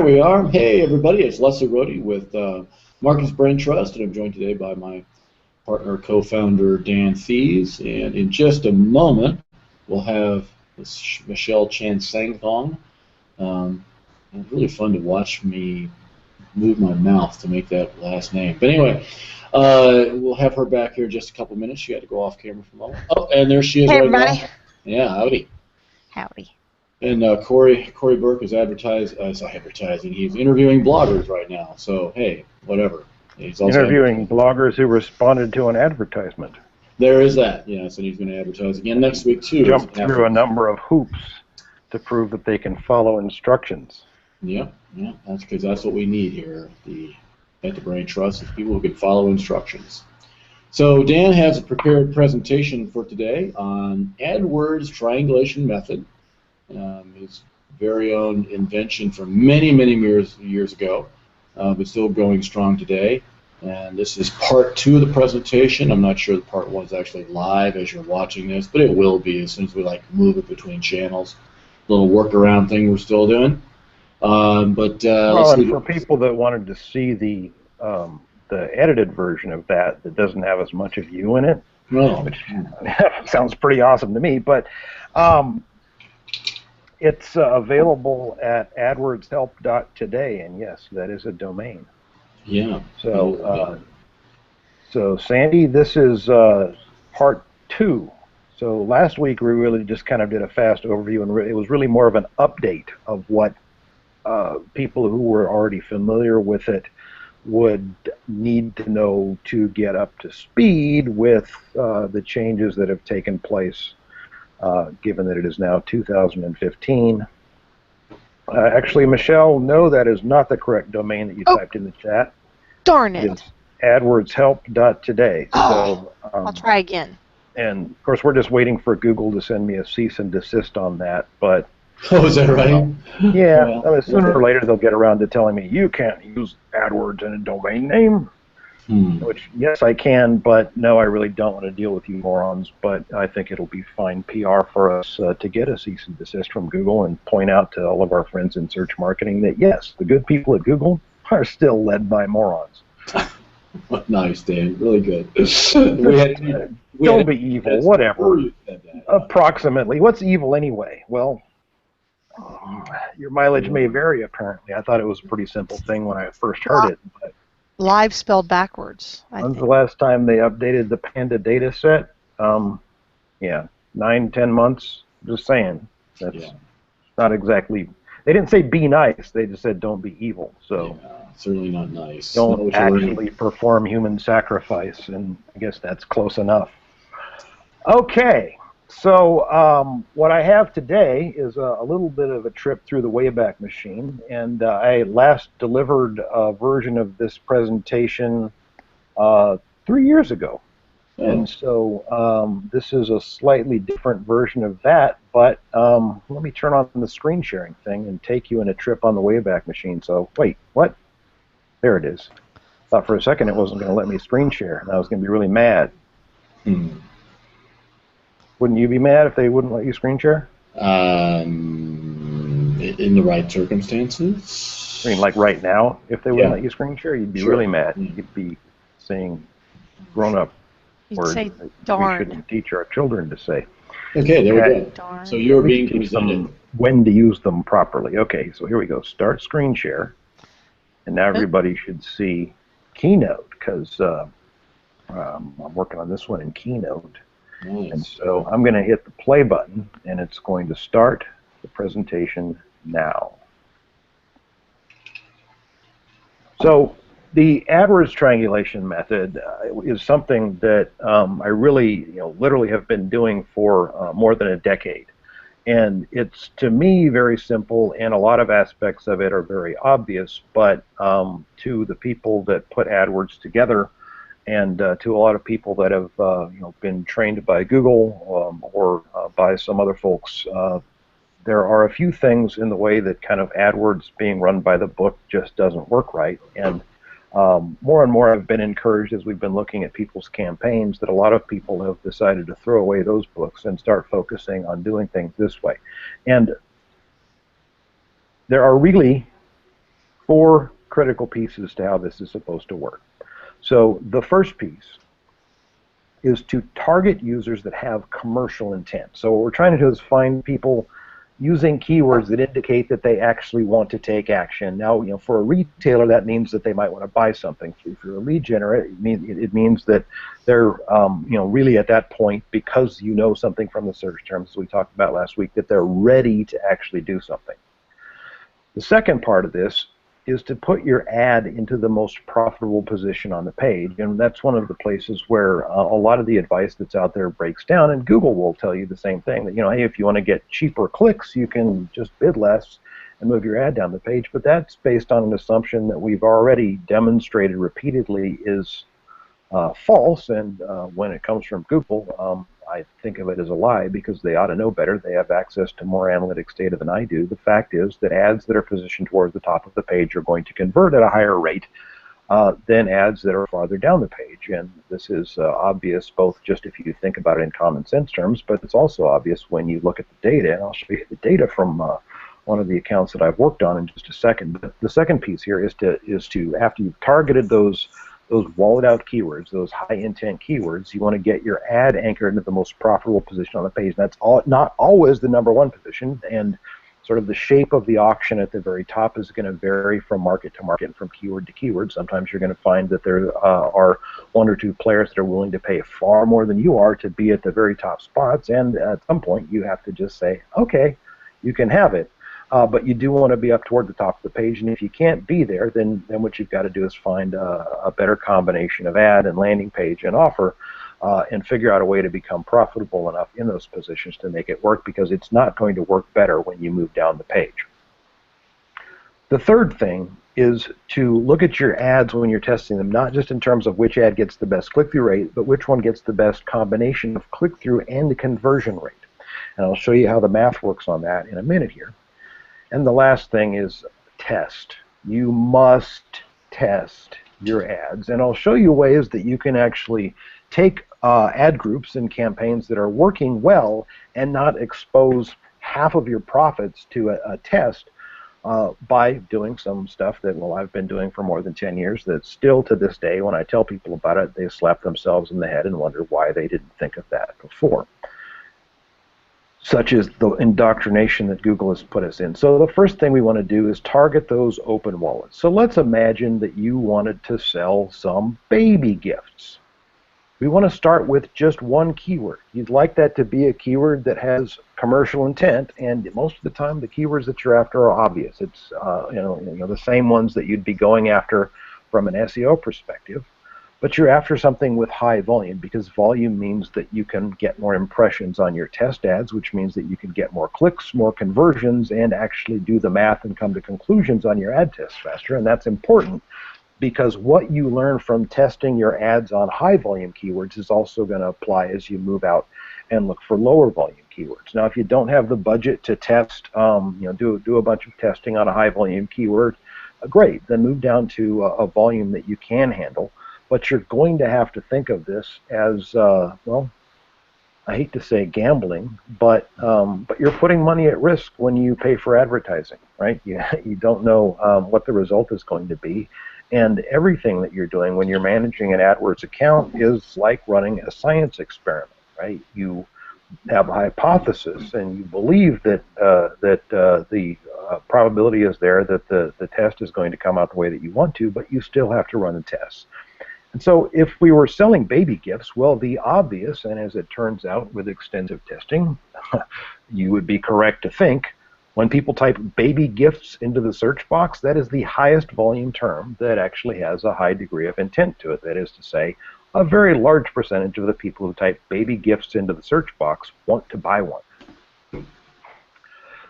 we are. Hey, everybody, it's Leslie Rohde with Marcus Brain Trust, and I'm joined today by my partner, co-founder, Dan Thies. And in just a moment, we'll have Michelle Chan Sangthong. It's really fun to watch me move my mouth to make that last name. But anyway, we'll have her back here in just a couple minutes. She had to go off camera for a moment. Oh, and there she is right now. Yeah, howdy. Howdy. And Corey Burke is advertising. He's interviewing bloggers right now. So hey, whatever. He's also interviewing bloggers who responded to an advertisement. There is that. Yes, and he's going to advertise again next week too. Jump through a number of hoops to prove that they can follow instructions. Yep. That's because that's what we need here at the Brain Trust is people who can follow instructions. So Dan has a prepared presentation for today on Adwords triangulation method. His very own invention from many years ago, but still going strong today. And this is part 2 of the presentation. I'm not sure the part 1 is actually live as you're watching this, but it will be as soon as we move it between channels. Little workaround thing we're still doing. And for people that wanted to see the edited version of that doesn't have as much of you in it, which sounds pretty awesome to me, but it's available at adwordshelp.today, and yes, that is a domain. Yeah. So Sandy, this is part 2. So last week we really just kind of did a fast overview, and it was really more of an update of what people who were already familiar with it would need to know to get up to speed with the changes that have taken place, given that it is now 2015. Actually, Michelle, no, that is not the correct domain that you typed in the chat. Darn it. It's adwordshelp.today. So, I'll try again. And, of course, we're just waiting for Google to send me a cease and desist on that, but... Oh, is that right? Yeah, I mean, sooner or later they'll get around to telling me, you can't use AdWords in a domain name. Which, yes, I can, but no, I really don't want to deal with you morons. But I think it'll be fine PR for us to get a cease and desist from Google and point out to all of our friends in search marketing that, yes, the good people at Google are still led by morons. Nice, Dan. Really good. Don't be evil, whatever. Approximately. What's evil anyway? Well, your mileage may vary, apparently. I thought it was a pretty simple thing when I first heard it. But live spelled backwards. When's the last time they updated the Panda data set? Yeah, 9-10 months. Just saying. That's not exactly. They didn't say be nice. They just said don't be evil. So certainly not nice. Don't actually perform human sacrifice, and I guess that's close enough. Okay. So what I have today is a little bit of a trip through the Wayback Machine, and I last delivered a version of this presentation 3 years ago. And so this is a slightly different version of that, but let me turn on the screen sharing thing and take you on a trip on the Wayback Machine. So wait, what? There it is. Thought for a second it wasn't going to let me screen share, and I was going to be really mad. Wouldn't you be mad if they wouldn't let you screen share? In the right circumstances. I mean, like right now, if they wouldn't let you screen share, you'd be really mad. You'd be saying grown-up words that we shouldn't teach our children to say. Okay, there we go. Darn. So you're being presented. When to use them properly. Okay, so here we go. Start screen share. And now everybody should see Keynote, because I'm working on this one in Keynote. Nice. And so I'm going to hit the play button, and it's going to start the presentation now. So the AdWords triangulation method is something that I really, literally have been doing for more than a decade. And it's, to me, very simple, and a lot of aspects of it are very obvious, but to the people that put AdWords together, and to a lot of people that have been trained by Google or by some other folks, there are a few things in the way that kind of AdWords being run by the book just doesn't work right. And more and more I've been encouraged, as we've been looking at people's campaigns, that a lot of people have decided to throw away those books and start focusing on doing things this way. And there are really 4 critical pieces to how this is supposed to work. So the first piece is to target users that have commercial intent. So what we're trying to do is find people using keywords that indicate that they actually want to take action. Now, for a retailer, that means that they might want to buy something. If you're a lead generator, it means that they're, really at that point, because you know something from the search terms, as we talked about last week, that they're ready to actually do something. The second part of this is to put your ad into the most profitable position on the page, and that's one of the places where a lot of the advice that's out there breaks down, and Google will tell you the same thing, that hey, if you want to get cheaper clicks, you can just bid less and move your ad down the page, but that's based on an assumption that we've already demonstrated repeatedly is false, and when it comes from Google, I think of it as a lie, because they ought to know better. They have access to more analytics data than I do. The fact is that ads that are positioned towards the top of the page are going to convert at a higher rate than ads that are farther down the page. And this is obvious both just if you think about it in common sense terms, but it's also obvious when you look at the data. And I'll show you the data from one of the accounts that I've worked on in just a second. But the second piece here is to after you've targeted those wallet out keywords, those high intent keywords, you want to get your ad anchored into the most profitable position on the page. And that's not always the #1 position, and sort of the shape of the auction at the very top is going to vary from market to market and from keyword to keyword. Sometimes you're going to find that there are 1 or 2 players that are willing to pay far more than you are to be at the very top spots, and at some point you have to just say, okay, you can have it. But you do want to be up toward the top of the page, and if you can't be there, then what you've got to do is find a better combination of ad and landing page and offer, and figure out a way to become profitable enough in those positions to make it work, because it's not going to work better when you move down the page. The third thing is to look at your ads when you're testing them, not just in terms of which ad gets the best click-through rate, but which one gets the best combination of click-through and conversion rate. And I'll show you how the math works on that in a minute here. And the last thing is test. You must test your ads. And I'll show you ways that you can actually take ad groups and campaigns that are working well and not expose half of your profits to a test by doing some stuff that, well, I've been doing for more than 10 years that still to this day, when I tell people about it, they slap themselves in the head and wonder why they didn't think of that before. Such as the indoctrination that Google has put us in. So the first thing we want to do is target those open wallets. So let's imagine that you wanted to sell some baby gifts. We want to start with just one keyword. You'd like that to be a keyword that has commercial intent, and most of the time the keywords that you're after are obvious. It's the same ones that you'd be going after from an SEO perspective. But you're after something with high volume, because volume means that you can get more impressions on your test ads, which means that you can get more clicks, more conversions, and actually do the math and come to conclusions on your ad tests faster. And that's important, because what you learn from testing your ads on high volume keywords is also going to apply as you move out and look for lower volume keywords. Now, if you don't have the budget to test, do a bunch of testing on a high volume keyword, great. Then move down to a volume that you can handle. But you're going to have to think of this as, well, I hate to say gambling, but you're putting money at risk when you pay for advertising, right? You don't know what the result is going to be. And everything that you're doing when you're managing an AdWords account is like running a science experiment, right? You have a hypothesis, and you believe that the probability is there that the test is going to come out the way that you want to, but you still have to run the tests. And so if we were selling baby gifts, well, the obvious, and as it turns out with extensive testing, you would be correct to think, when people type baby gifts into the search box, that is the highest volume term that actually has a high degree of intent to it. That is to say, a very large percentage of the people who type baby gifts into the search box want to buy one.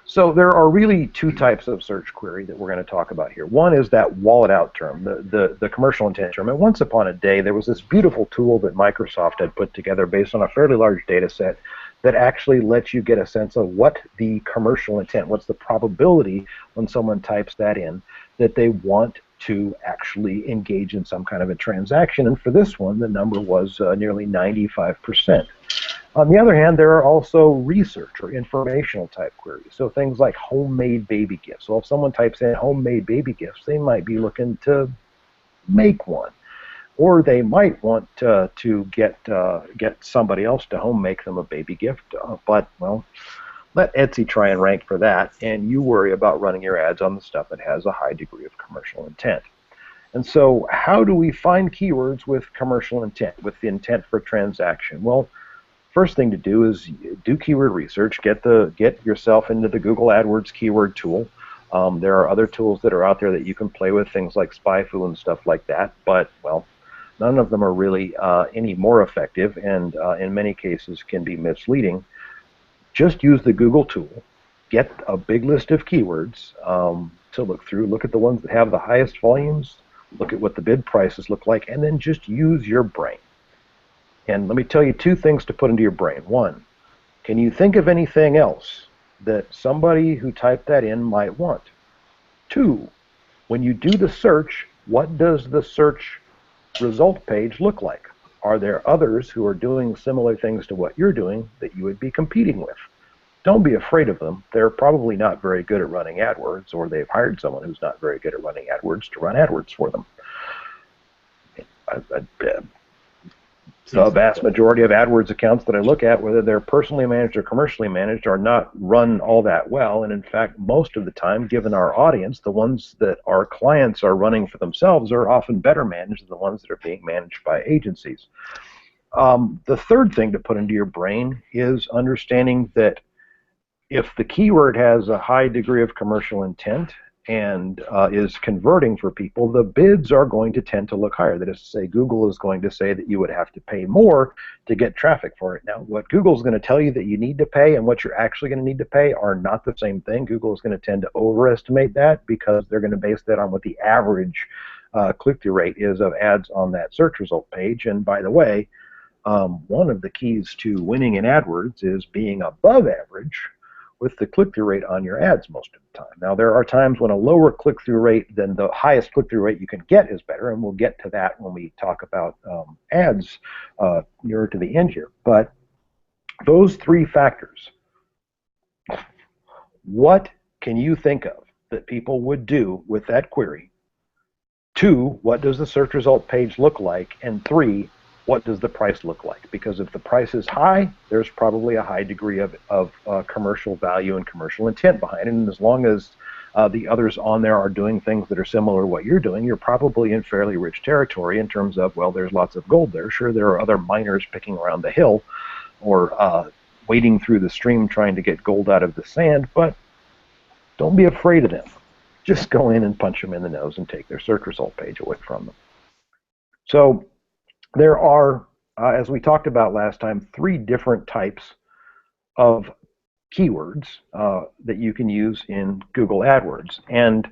So there are really 2 types of search query that we're going to talk about here. One is that wallet out term, the commercial intent term. And once upon a day, there was this beautiful tool that Microsoft had put together based on a fairly large data set that actually lets you get a sense of what the commercial intent, what's the probability when someone types that in, that they want to actually engage in some kind of a transaction. And for this one, the number was nearly 95%. On the other hand, there are also research or informational type queries. So things like homemade baby gifts. So if someone types in homemade baby gifts, they might be looking to make one. Or they might want to get somebody else to home make them a baby gift. But, well, let Etsy try and rank for that, and you worry about running your ads on the stuff that has a high degree of commercial intent. And so how do we find keywords with commercial intent, with the intent for transaction? Well, first thing to do is do keyword research, get yourself into the Google AdWords keyword tool. There are other tools that are out there that you can play with, things like SpyFu and stuff like that, but, well, none of them are really any more effective, and in many cases can be misleading. Just use the Google tool, get a big list of keywords to look through, look at the ones that have the highest volumes, look at what the bid prices look like, and then just use your brain. And let me tell you two things to put into your brain. One, can you think of anything else that somebody who typed that in might want? Two, when you do the search, what does the search result page look like? Are there others who are doing similar things to what you're doing that you would be competing with? Don't be afraid of them. They're probably not very good at running AdWords, or they've hired someone who's not very good at running AdWords to run AdWords for them. The vast majority of AdWords accounts that I look at, whether they're personally managed or commercially managed, are not run all that well. And in fact, most of the time, given our audience, the ones that our clients are running for themselves are often better managed than the ones that are being managed by agencies. The third thing to put into your brain is understanding that if the keyword has a high degree of commercial intent and is converting for people, the bids are going to tend to look higher. That is to say, Google is going to say that you would have to pay more to get traffic for it. Now, what Google's going to tell you that you need to pay and what you're actually going to need to pay are not the same thing. Google is going to tend to overestimate that because they're going to base that on what the average click-through rate is of ads on that search result page. And by the way, one of the keys to winning in AdWords is being above average with the click-through rate on your ads most of the time. Now, there are times when a lower click-through rate than the highest click-through rate you can get is better, and we'll get to that when we talk about ads nearer to the end here. But those three factors, what can you think of that people would do with that query? Two, what does the search result page look like? And three, what does the price look like? Because if the price is high, there's probably a high degree of commercial value and commercial intent behind it. And as long as the others on there are doing things that are similar to what you're doing, you're probably in fairly rich territory in terms of, well, there's lots of gold there. Sure, there are other miners picking around the hill or wading through the stream trying to get gold out of the sand, but don't be afraid of them. Just go in and punch them in the nose and take their search result page away from them. So there are, as we talked about last time, three different types of keywords that you can use in Google AdWords. And,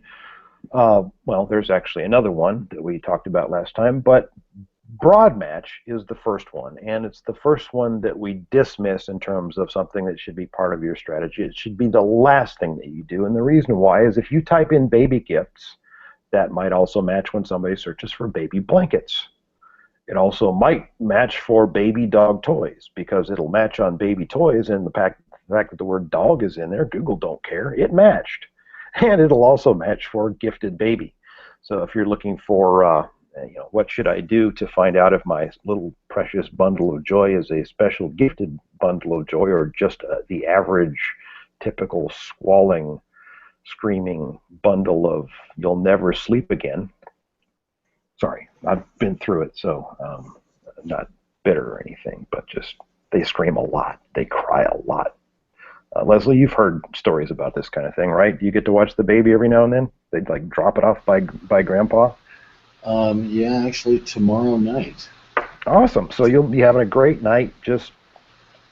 well, there's actually another one that we talked about last time, but broad match is the first one. And it's the first one that we dismiss in terms of something that should be part of your strategy. It should be the last thing that you do. And the reason why is if you type in baby gifts, that might also match when somebody searches for baby blankets. It also might match for baby dog toys because it'll match on baby toys, and the fact that the word dog is in there, Google don't care. It matched. And it'll also match for gifted baby. So if you're looking for, what should I do to find out if my little precious bundle of joy is a special gifted bundle of joy or just the average typical squalling, screaming bundle of you'll never sleep again. Sorry, I've been through it, so not bitter or anything, but just they scream a lot. They cry a lot. Leslie, you've heard stories about this kind of thing, right? Do you get to watch the baby every now and then? They'd like drop it off by Grandpa? Yeah, actually tomorrow night. Awesome. So you'll be having a great night. Just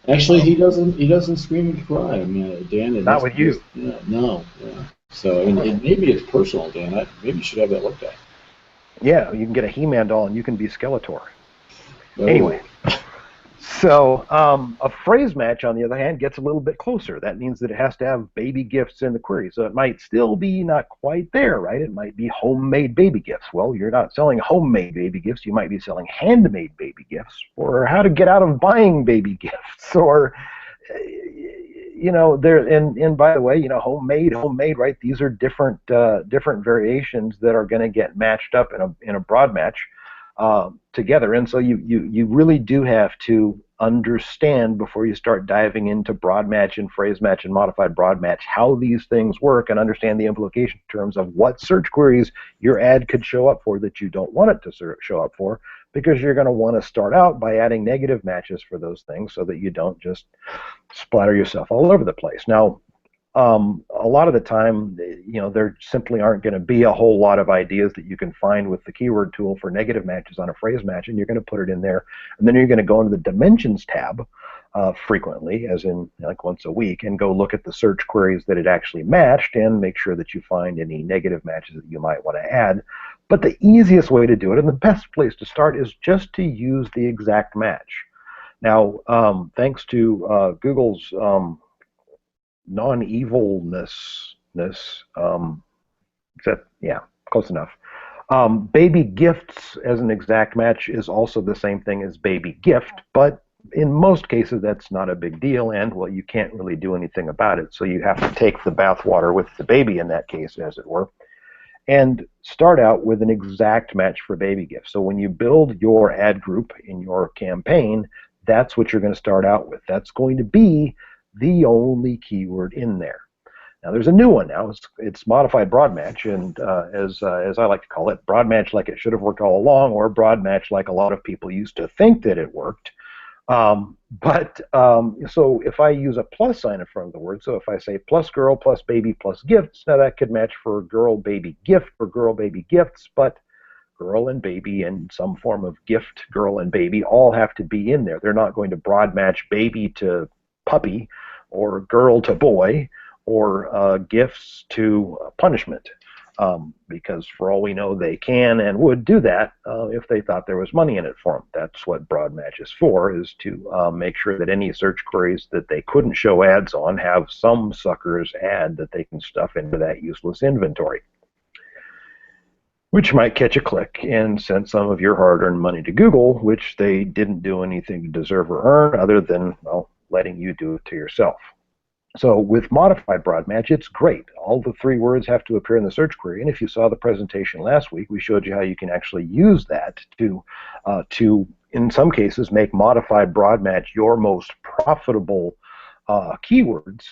actually, he doesn't scream and cry. I mean, Dan. Not with you. Yeah, no. Yeah. So I mean, maybe it's personal, Dan. Maybe you should have that looked at. Yeah, you can get a He-Man doll and you can be Skeletor. Oh. Anyway, So a phrase match, on the other hand, gets a little bit closer. That means that it has to have baby gifts in the query. So it might still be not quite there, right? It might be homemade baby gifts. Well, you're not selling homemade baby gifts. You might be selling handmade baby gifts, or how to get out of buying baby gifts, or there. And by the way, homemade, right? These are different variations that are going to get matched up in a broad match together. And so you really do have to understand before you start diving into broad match and phrase match and modified broad match how these things work, and understand the implication in terms of what search queries your ad could show up for that you don't want it to show up for, because you're going to want to start out by adding negative matches for those things so that you don't just splatter yourself all over the place. Now, a lot of the time, there simply aren't going to be a whole lot of ideas that you can find with the keyword tool for negative matches on a phrase match, and you're going to put it in there, and then you're going to go into the dimensions tab frequently, as in like once a week, and go look at the search queries that it actually matched and make sure that you find any negative matches that you might want to add. But the easiest way to do it, and the best place to start, is just to use the exact match. Now, thanks to Google's non-evilness, close enough. Baby gifts as an exact match is also the same thing as baby gift, but in most cases that's not a big deal, and well, you can't really do anything about it, so you have to take the bathwater with the baby in that case, as it were, and start out with an exact match for baby gifts. So when you build your ad group in your campaign, that's what you're going to start out with. That's going to be the only keyword in there. Now there's a new one now. It's modified broad match, and as I like to call it, broad match like it should have worked all along, or broad match like a lot of people used to think that it worked. So if I use a plus sign in front of the word, so if I say plus girl plus baby plus gifts, now that could match for girl baby gift or girl baby gifts, but girl and baby and some form of gift, girl and baby, all have to be in there. They're not going to broad match baby to puppy or girl to boy or gifts to punishment, because for all we know they can and would do that if they thought there was money in it for them. That's what broad match is for, is to make sure that any search queries that they couldn't show ads on have some sucker's ad that they can stuff into that useless inventory, which might catch a click and send some of your hard-earned money to Google, which they didn't do anything to deserve or earn other than, well, letting you do it to yourself. So with modified broad match, it's great. All the three words have to appear in the search query, and if you saw the presentation last week, we showed you how you can actually use that to in some cases, make modified broad match your most profitable keywords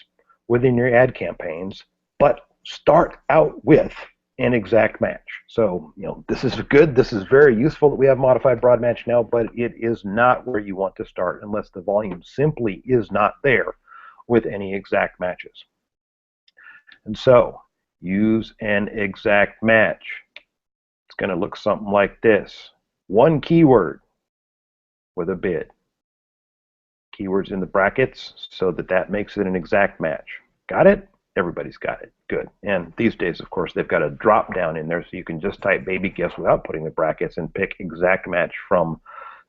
within your ad campaigns, but start out with an exact match. So, this is good. This is very useful that we have modified broad match now, but it is not where you want to start unless the volume simply is not there with any exact matches. And so, use an exact match. It's going to look something like this. One keyword with a bid. Keywords in the brackets so that makes it an exact match. Got it? Everybody's got it. Good. And these days, of course, they've got a drop down in there, so you can just type baby gifts without putting the brackets and pick exact match from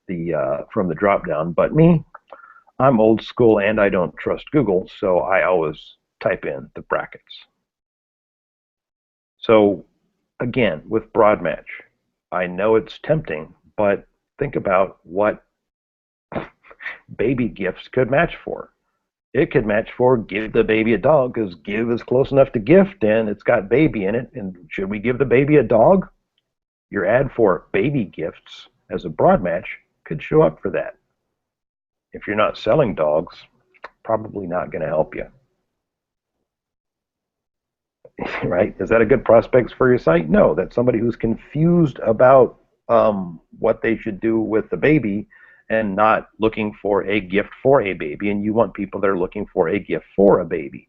the drop down. But me, I'm old school and I don't trust Google, so I always type in the brackets. So again, with broad match, I know it's tempting, but think about what baby gifts could match for. It could match for give the baby a dog, because give is close enough to gift and it's got baby in it. And should we give the baby a dog? Your ad for baby gifts as a broad match could show up for that. If you're not selling dogs, probably not going to help you. Right? Is that a good prospects for your site? No, that's somebody who's confused about what they should do with the baby and not looking for a gift for a baby, and you want people that are looking for a gift for a baby.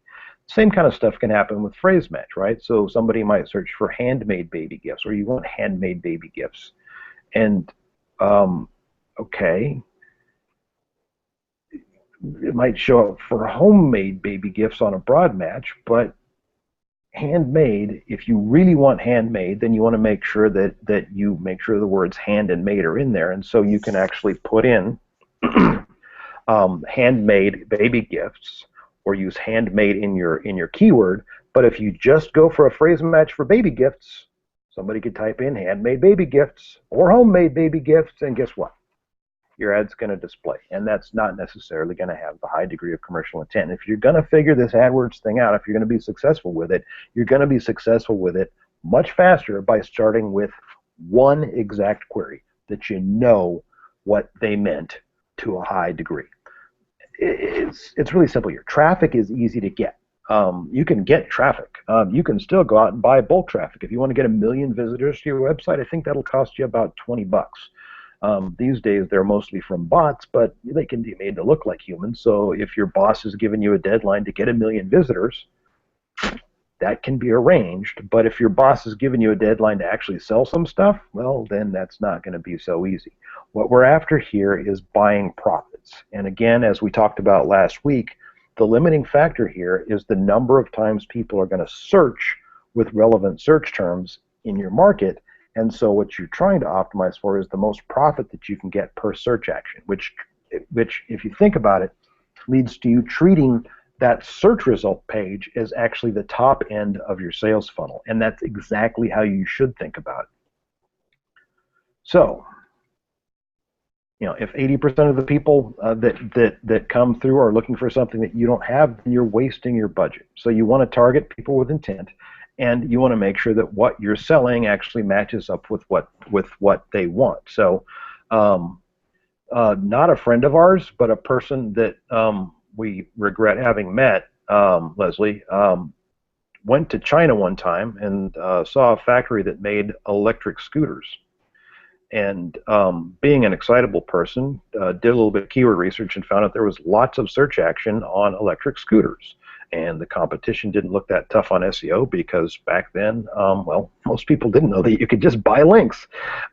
Same kind of stuff can happen with phrase match, right? So somebody might search for handmade baby gifts, or you want handmade baby gifts. And, okay, it might show up for homemade baby gifts on a broad match, but handmade, if you really want handmade, then you want to make sure that you make sure the words hand and made are in there, and so you can actually put in handmade baby gifts, or use handmade in your keyword. But if you just go for a phrase match for baby gifts, somebody could type in handmade baby gifts or homemade baby gifts, and guess what? Your ad's going to display, and that's not necessarily going to have the high degree of commercial intent. If you're going to figure this AdWords thing out, if you're going to be successful with it, you're going to be successful with it much faster by starting with one exact query that you know what they meant to a high degree. It's really simple here. Traffic is easy to get. You can get traffic. You can still go out and buy bulk traffic. If you want to get 1 million visitors to your website, I think that'll cost you about 20 bucks. These days, they're mostly from bots, but they can be made to look like humans. So if your boss has given you a deadline to get 1 million visitors, that can be arranged. But if your boss has given you a deadline to actually sell some stuff, well, then that's not going to be so easy. What we're after here is buying profits. And again, as we talked about last week, the limiting factor here is the number of times people are going to search with relevant search terms in your market. And so what you're trying to optimize for is the most profit that you can get per search action, which if you think about it, leads to you treating that search result page as actually the top end of your sales funnel. And that's exactly how you should think about it. So, if 80% of the people that come through are looking for something that you don't have, you're wasting your budget. So you want to target people with intent, and you want to make sure that what you're selling actually matches up with what they want. So, not a friend of ours, but a person that we regret having met, Leslie, went to China one time and saw a factory that made electric scooters. And being an excitable person, did a little bit of keyword research and found out there was lots of search action on electric scooters. And the competition didn't look that tough on SEO because back then, well, most people didn't know that you could just buy links.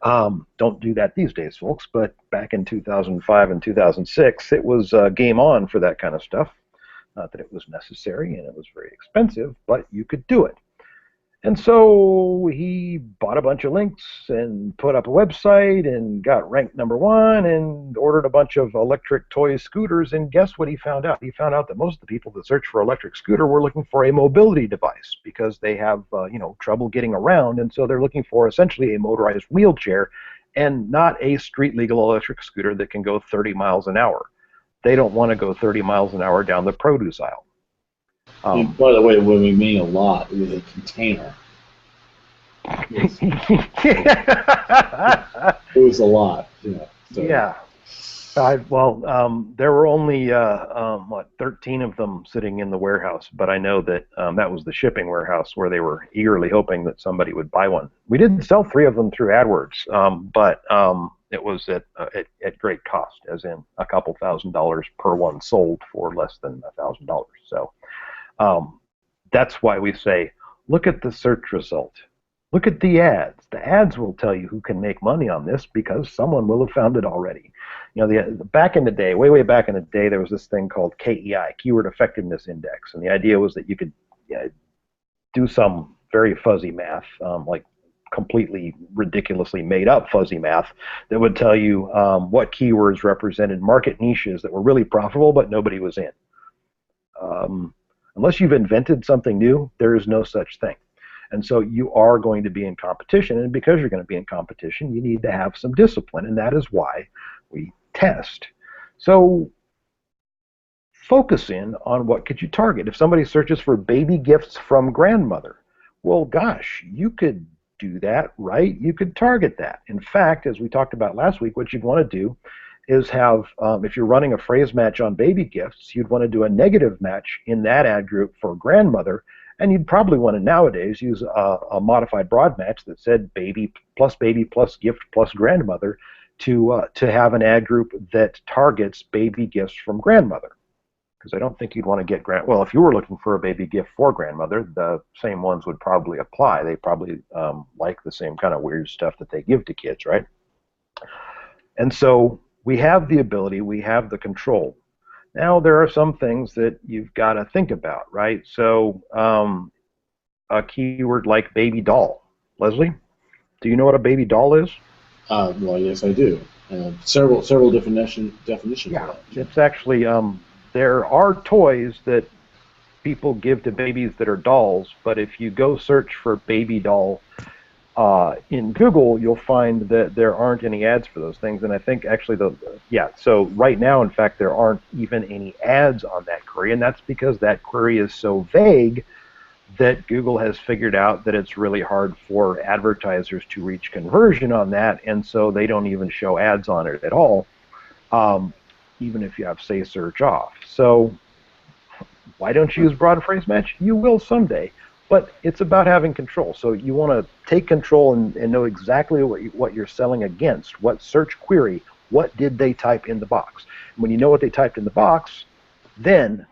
Don't do that these days, folks, but back in 2005 and 2006, it was game on for that kind of stuff. Not that it was necessary, and it was very expensive, but you could do it. And so he bought a bunch of links and put up a website and got ranked #1 and ordered a bunch of electric toy scooters. And guess what he found out? He found out that most of the people that search for electric scooter were looking for a mobility device because they have trouble getting around. And so they're looking for essentially a motorized wheelchair and not a street legal electric scooter that can go 30 miles an hour. They don't want to go 30 miles an hour down the produce aisle. And by the way, when we mean a lot, it was a container. It was a lot. Yeah. So. Yeah. There were only 13 of them sitting in the warehouse, but I know that that was the shipping warehouse where they were eagerly hoping that somebody would buy one. We did sell 3 of them through AdWords, but it was at great cost, as in a couple $1,000s per one sold for less than $1,000. So that's why we say, look at the search result. Look at the ads. The ads will tell you who can make money on this because someone will have found it already. Back in the day, way back in the day, there was this thing called KEI, Keyword Effectiveness Index, and the idea was that you could do some very fuzzy math, like completely ridiculously made up fuzzy math that would tell you what keywords represented market niches that were really profitable but nobody was in. Unless you've invented something new, there is no such thing. And so you are going to be in competition, and because you're going to be in competition, you need to have some discipline, and that is why we test. So focus in on what could you target. If somebody searches for baby gifts from grandmother, well, gosh, you could do that, right? You could target that. In fact, as we talked about last week, what you'd want to do is have, if you're running a phrase match on baby gifts, you'd want to do a negative match in that ad group for grandmother, and you'd probably want to nowadays use a modified broad match that said baby plus gift plus grandmother to have an ad group that targets baby gifts from grandmother. Because I don't think you'd want to get well, if you were looking for a baby gift for grandmother, the same ones would probably apply. They probably like the same kind of weird stuff that they give to kids, right? And so we have the ability, we have the control. Now there are some things that you've got to think about, right? So a keyword like baby doll. Leslie, do you know what a baby doll is? Well, yes, I do. Several definitions Yeah, of that. it's actually there are toys that people give to babies that are dolls, but if you go search for baby doll in Google, you'll find that there aren't any ads for those things. And I think actually so right now, in fact, there aren't even any ads on that query, and that's because that query is so vague that Google has figured out that it's really hard for advertisers to reach conversion on that, and so they don't even show ads on it at all, even if you have say search off. So why don't you use broad phrase match? You will someday, but it's about having control. So you want to take control and know exactly what you're selling against, what search query, what did they type in the box. When you know what they typed in the box, then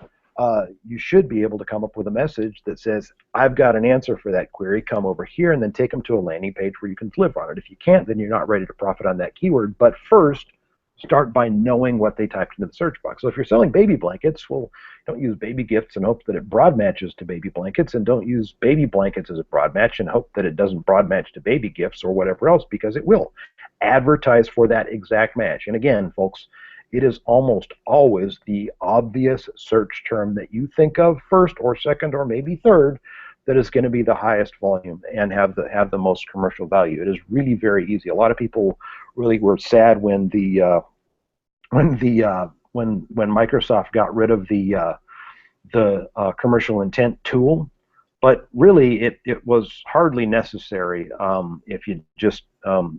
you should be able to come up with a message that says, I've got an answer for that query, come over here, and then take them to a landing page where you can deliver on it. If you can't, then you're not ready to profit on that keyword. But first, start by knowing what they typed into the search box. So if you're selling baby blankets, well, don't use baby gifts and hope that it broad matches to baby blankets, and don't use baby blankets as a broad match and hope that it doesn't broad match to baby gifts or whatever else, because it will. Advertise for that exact match. And again, folks, it is almost always the obvious search term that you think of first or second or maybe third that is going to be the highest volume and have the most commercial value. It is really very easy. A lot of people really were sad when when Microsoft got rid of the commercial intent tool, but really it was hardly necessary if you just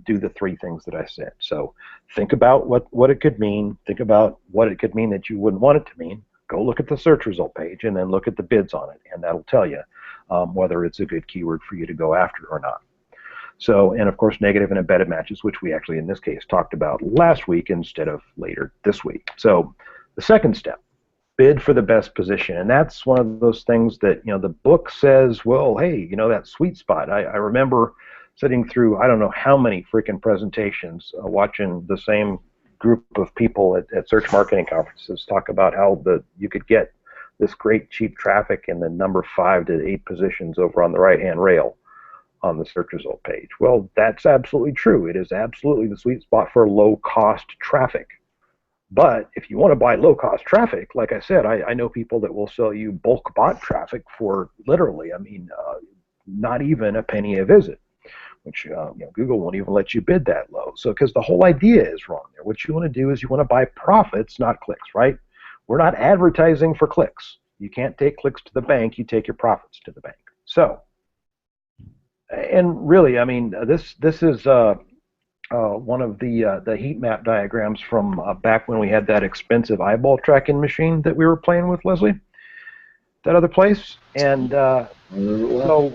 do the three things that I said. So think about what it could mean. Think about what it could mean that you wouldn't want it to mean. Go look at the search result page and then look at the bids on it, and that'll tell you whether it's a good keyword for you to go after or not. So, and of course, negative and embedded matches, which we actually in this case talked about last week instead of later this week. So the second step, bid for the best position. And that's one of those things that, the book says, well, hey, that sweet spot. I remember sitting through, I don't know how many freaking presentations, watching the same group of people at search marketing conferences talk about how you could get this great cheap traffic in the number 5 to 8 positions over on the right-hand rail on the search result page. Well, that's absolutely true. It is absolutely the sweet spot for low-cost traffic. But if you want to buy low-cost traffic, like I said, I know people that will sell you bulk bot traffic for literally, not even a penny a visit, which Google won't even let you bid that low. So, because the whole idea is wrong there. What you want to do is you want to buy profits, not clicks, right? We're not advertising for clicks. You can't take clicks to the bank. You take your profits to the bank. So, and really, this is one of the heat map diagrams from back when we had that expensive eyeball tracking machine that we were playing with, Leslie, that other place. And so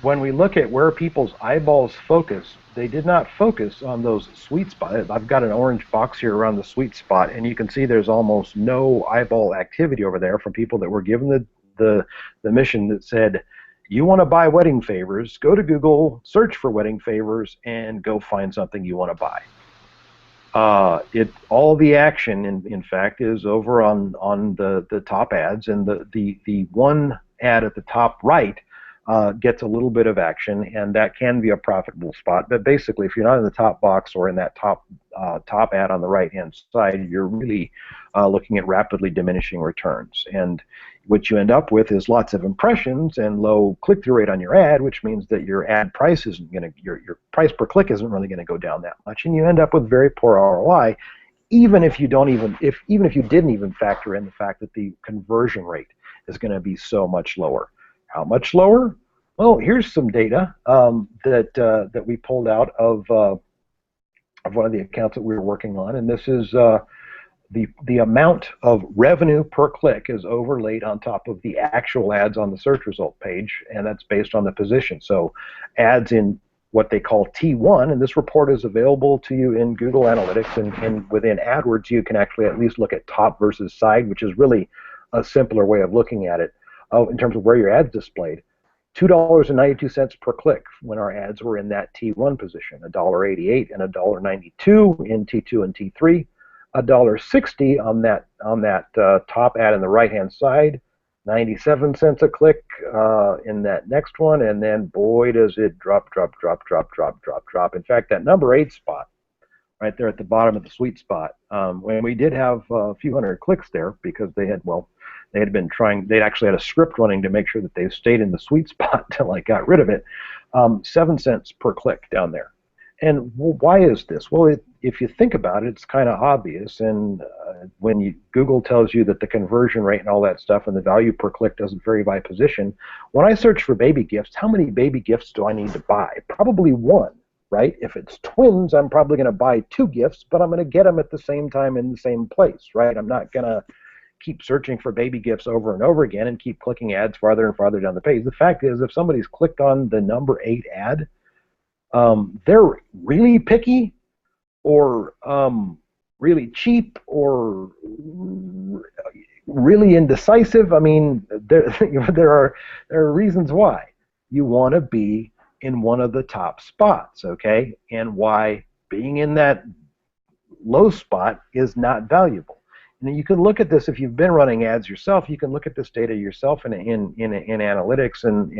when we look at where people's eyeballs focus, they did not focus on those sweet spots. I've got an orange box here around the sweet spot, and you can see there's almost no eyeball activity over there from people that were given the mission that said, you want to buy wedding favors, go to Google, search for wedding favors, and go find something you want to buy. All the action, in fact, is over on the top ads, and the one ad at the top right gets a little bit of action, and that can be a profitable spot. But basically, if you're not in the top box or in that top ad on the right-hand side, you're really looking at rapidly diminishing returns. And what you end up with is lots of impressions and low click-through rate on your ad, which means that your ad price isn't going to, your price per click isn't really going to go down that much, and you end up with very poor ROI, even if you didn't even factor in the fact that the conversion rate is going to be so much lower. How much lower? Well, here's some data that we pulled out of one of the accounts that we were working on, and this is the amount of revenue per click is overlaid on top of the actual ads on the search result page, and that's based on the position. So ads in what they call T1, and this report is available to you in Google Analytics, and within AdWords you can actually at least look at top versus side, which is really a simpler way of looking at it in terms of where your ads displayed. $2.92 per click when our ads were in that T1 position, $1.88 and $1.92 in T2 and T3, $1.60 on that top ad on the right-hand side, 97 cents a click in that next one, and then boy does it drop. In fact, that number 8 spot right there at the bottom of the sweet spot. When we did have a few hundred clicks there because they had, well, they had been trying, they'd actually had a script running to make sure that they stayed in the sweet spot until I got rid of it. 7 cents per click down there. And why is this? Well, if you think about it, it's kind of obvious. And when Google tells you that the conversion rate and all that stuff and the value per click doesn't vary by position, when I search for baby gifts, how many baby gifts do I need to buy? Probably one, right? If it's twins, I'm probably going to buy 2 gifts, but I'm going to get them at the same time in the same place, right? I'm not going to keep searching for baby gifts over and over again and keep clicking ads farther and farther down the page. The fact is, if somebody's clicked on the number 8 ad, they're really picky or really cheap or really indecisive. I mean, there are reasons why you want to be in one of the top spots, okay, and why being in that low spot is not valuable. And you can look at this if you've been running ads yourself. You can look at this data yourself in analytics, and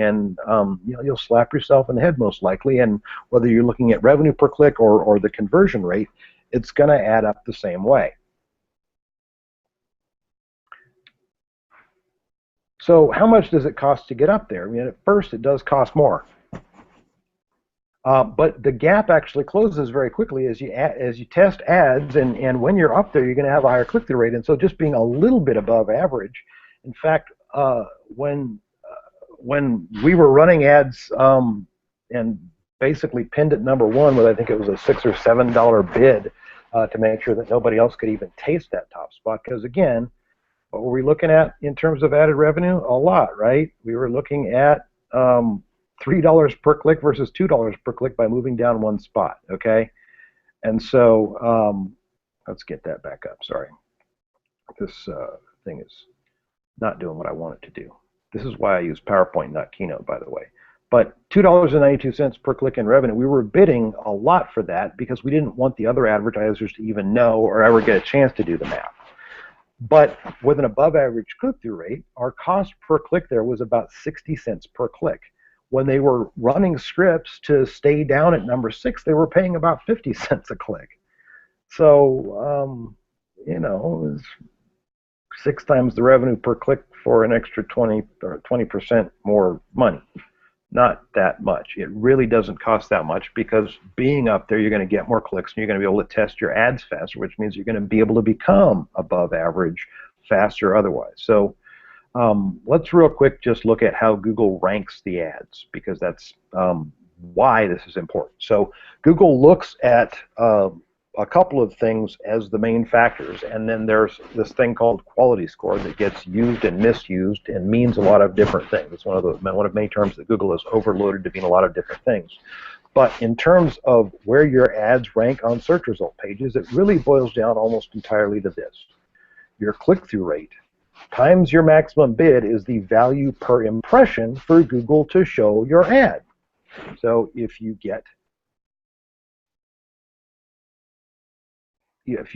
you know, you'll slap yourself in the head most likely. And whether you're looking at revenue per click or the conversion rate, it's going to add up the same way. So how much does it cost to get up there? I mean, at first it does cost more. But the gap actually closes very quickly as you test ads, and when you're up there, you're going to have a higher click-through rate. And so just being a little bit above average. In fact, when we were running ads and basically pinned at number 1 with, I think it was a $6 or $7 bid to make sure that nobody else could even taste that top spot. Because again, what were we looking at in terms of added revenue? A lot, right? We were looking at $3 per click versus $2 per click by moving down 1 spot, okay? And so let's get that back up, sorry. This thing is not doing what I want it to do. This is why I use PowerPoint, not Keynote, by the way. But $2.92 per click in revenue, we were bidding a lot for that because we didn't want the other advertisers to even know or ever get a chance to do the math. But with an above average click-through rate, our cost per click there was about 60 cents per click. When they were running scripts to stay down at number 6, they were paying about 50 cents a click. So, you know, it was 6 times the revenue per click for an extra 20% more money. Not that much. It really doesn't cost that much because being up there, you're going to get more clicks and you're going to be able to test your ads faster, which means you're going to be able to become above average faster otherwise. So let's real quick just look at how Google ranks the ads, because that's why this is important. So Google looks at a couple of things as the main factors, and then there's this thing called quality score that gets used and misused and means a lot of different things. It's one of many terms that Google has overloaded to mean a lot of different things. But in terms of where your ads rank on search result pages, it really boils down almost entirely to this. Your click-through rate times your maximum bid is the value per impression for Google to show your ad. So if you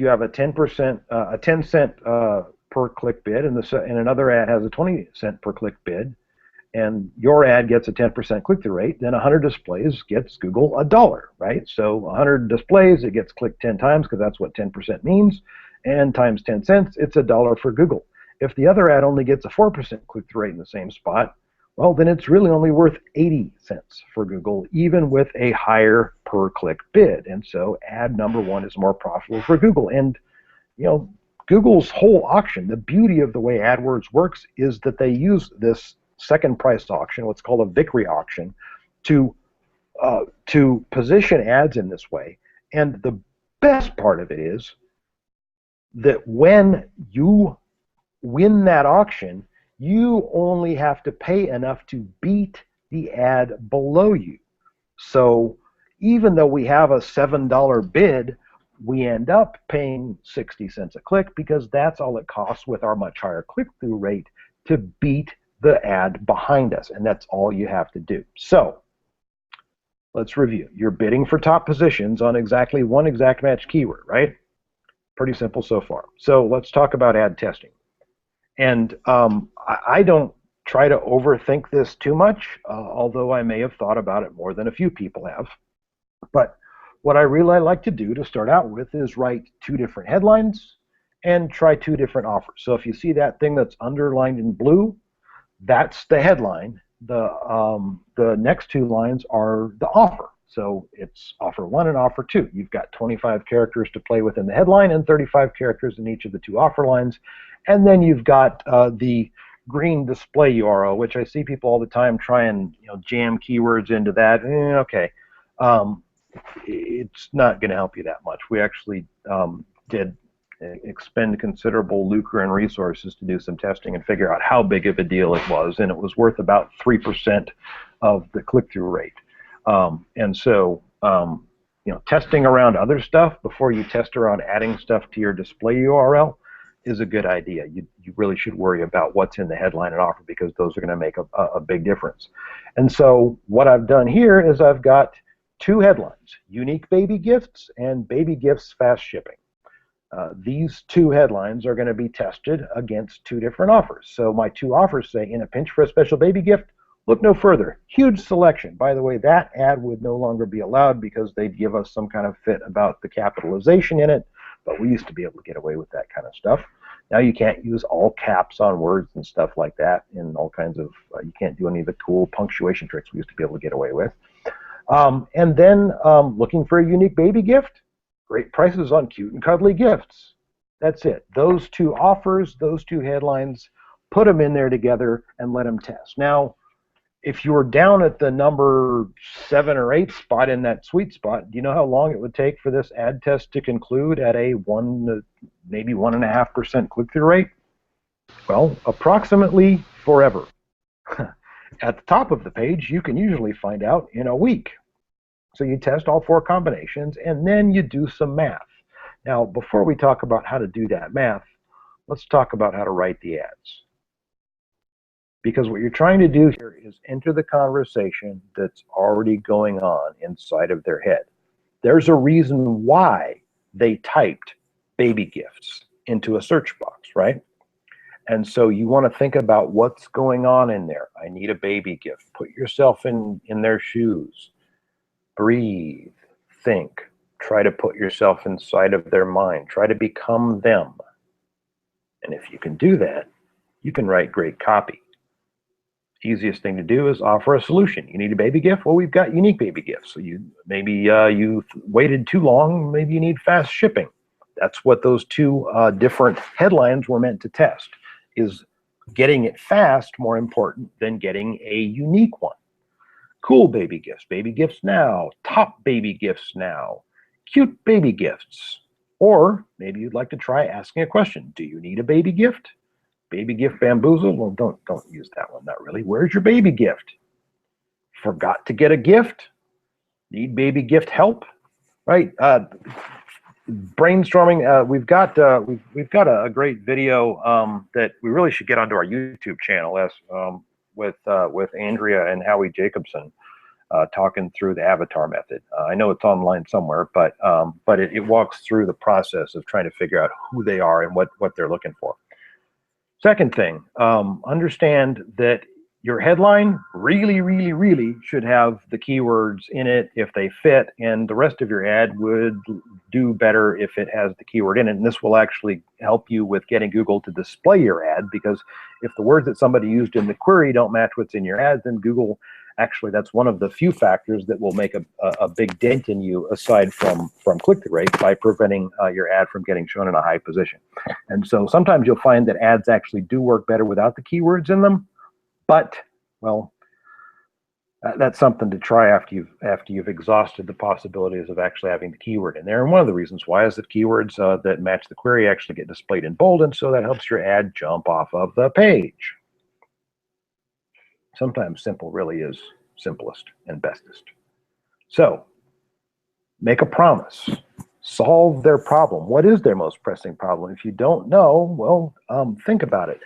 have a 10 cent per click bid, and another ad has a 20 cent per click bid, and your ad gets a 10% click-through rate, then 100 displays gets Google $1, right? So 100 displays, it gets clicked 10 times because that's what 10% means, and times 10 cents, it's $1 for Google. If the other ad only gets a 4% click-through rate in the same spot, well, then it's really only worth 80 cents for Google, even with a higher per click bid. And so ad number 1 is more profitable for Google. And, you know, Google's whole auction, the beauty of the way AdWords works is that they use this second price auction, what's called a victory auction, to position ads in this way. And the best part of it is that when you win that auction, you only have to pay enough to beat the ad below you. So even though we have a $7 bid, we end up paying 60 cents a click because that's all it costs with our much higher click-through rate to beat the ad behind us, and that's all you have to do. So let's review. You're bidding for top positions on exactly one exact match keyword, right? Pretty simple so far. So let's talk about ad testing. And I don't try to overthink this too much, although I may have thought about it more than a few people have. But what I really like to do to start out with is write 2 different headlines and try 2 different offers. So if you see that thing that's underlined in blue, that's the headline. The next 2 lines are the offer. So it's offer 1 and offer 2. You've got 25 characters to play with in the headline and 35 characters in each of the 2 offer lines. And then you've got the green display URL, which I see people all the time try and jam keywords into that. Okay, it's not going to help you that much. We actually did expend considerable lucre and resources to do some testing and figure out how big of a deal it was, and it was worth about 3% of the click-through rate. And so, testing around other stuff before you test around adding stuff to your display URL is a good idea. You really should worry about what's in the headline and offer, because those are going to make a big difference. And so what I've done here is I've got 2 headlines: unique baby gifts and baby gifts fast shipping. These 2 headlines are going to be tested against 2 different offers. So my 2 offers say, in a pinch for a special baby gift, look no further. Huge selection. By the way, that ad would no longer be allowed because they'd give us some kind of fit about the capitalization in it, but we used to be able to get away with that kind of stuff. Now you can't use all caps on words and stuff like that, and all kinds of, you can't do any of the cool punctuation tricks we used to be able to get away with. And then looking for a unique baby gift, great prices on cute and cuddly gifts. That's it. Those 2 offers, those 2 headlines, put them in there together and let them test. Now, if you were down at the number 7 or 8 spot in that sweet spot, do you know how long it would take for this ad test to conclude at a 1, maybe 1.5% click-through rate? Well, approximately forever. At the top of the page, you can usually find out in a week. So you test all 4 combinations, and then you do some math. Now, before we talk about how to do that math, let's talk about how to write the ads. Because what you're trying to do here is enter the conversation that's already going on inside of their head. There's a reason why they typed baby gifts into a search box, right? And so you want to think about what's going on in there. I need a baby gift. Put yourself in their shoes. Breathe. Think. Try to put yourself inside of their mind. Try to become them. And if you can do that, you can write great copy. Easiest thing to do is offer a solution. You need a baby gift? Well, we've got unique baby gifts. So maybe you waited too long. Maybe you need fast shipping. That's what those 2 different headlines were meant to test. Is getting it fast more important than getting a unique one? Cool baby gifts now, top baby gifts now, cute baby gifts. Or maybe you'd like to try asking a question. Do you need a baby gift? Baby gift bamboozle? Well, don't use that one, not really. Where's your baby gift? Forgot to get a gift? Need baby gift help? Right? Brainstorming. We've got a great video that we really should get onto our YouTube channel with Andrea and Howie Jacobson talking through the avatar method. I know it's online somewhere, but it walks through the process of trying to figure out who they are and what they're looking for. Second thing, understand that your headline really should have the keywords in it if they fit, and the rest of your ad would do better if it has the keyword in it. And this will actually help you with getting Google to display your ad, because if the words that somebody used in the query don't match what's in your ad, then Google, actually, that's one of the few factors that will make a big dent in you, aside from click-through rate, by preventing your ad from getting shown in a high position. And so sometimes you'll find that ads actually do work better without the keywords in them. But, well, that's something to try after you've exhausted the possibilities of actually having the keyword in there. And one of the reasons why is that keywords that match the query actually get displayed in bold, and so that helps your ad jump off of the page. Sometimes simple really is simplest and bestest. So, make a promise. Solve their problem. What is their most pressing problem? If you don't know, well, think about it.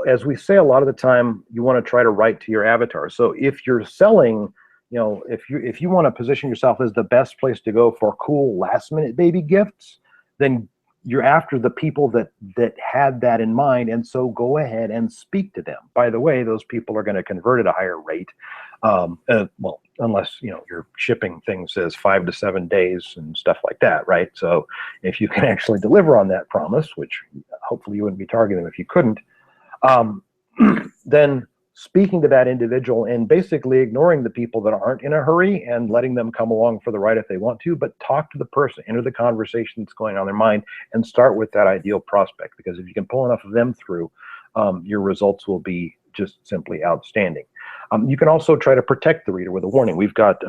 As we say a lot of the time, you want to try to write to your avatar. So if you're selling, if you want to position yourself as the best place to go for cool last-minute baby gifts, then you're after the people that had that in mind, and so go ahead and speak to them. By the way, those people are going to convert at a higher rate Well, unless you're shipping things as 5 to 7 days and stuff like that, right? So if you can actually deliver on that promise, which hopefully you wouldn't be targeting if you couldn't, then speaking to that individual and basically ignoring the people that aren't in a hurry and letting them come along for the ride if they want to, but talk to the person, enter the conversation that's going on in their mind, and start with that ideal prospect, because if you can pull enough of them through, your results will be just simply outstanding. You can also try to protect the reader with a warning. We've got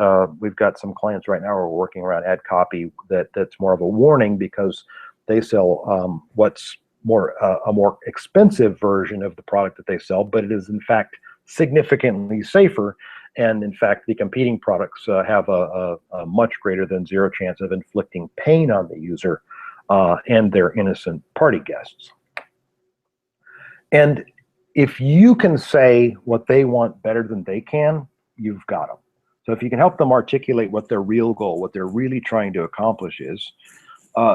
some clients right now who are working around ad copy that's more of a warning, because they sell what's a more expensive version of the product that they sell, but it is in fact significantly safer. And in fact, the competing products have a much greater than zero chance of inflicting pain on the user and their innocent party guests. And if you can say what they want better than they can, you've got them. So if you can help them articulate what their real goal, what they're really trying to accomplish is,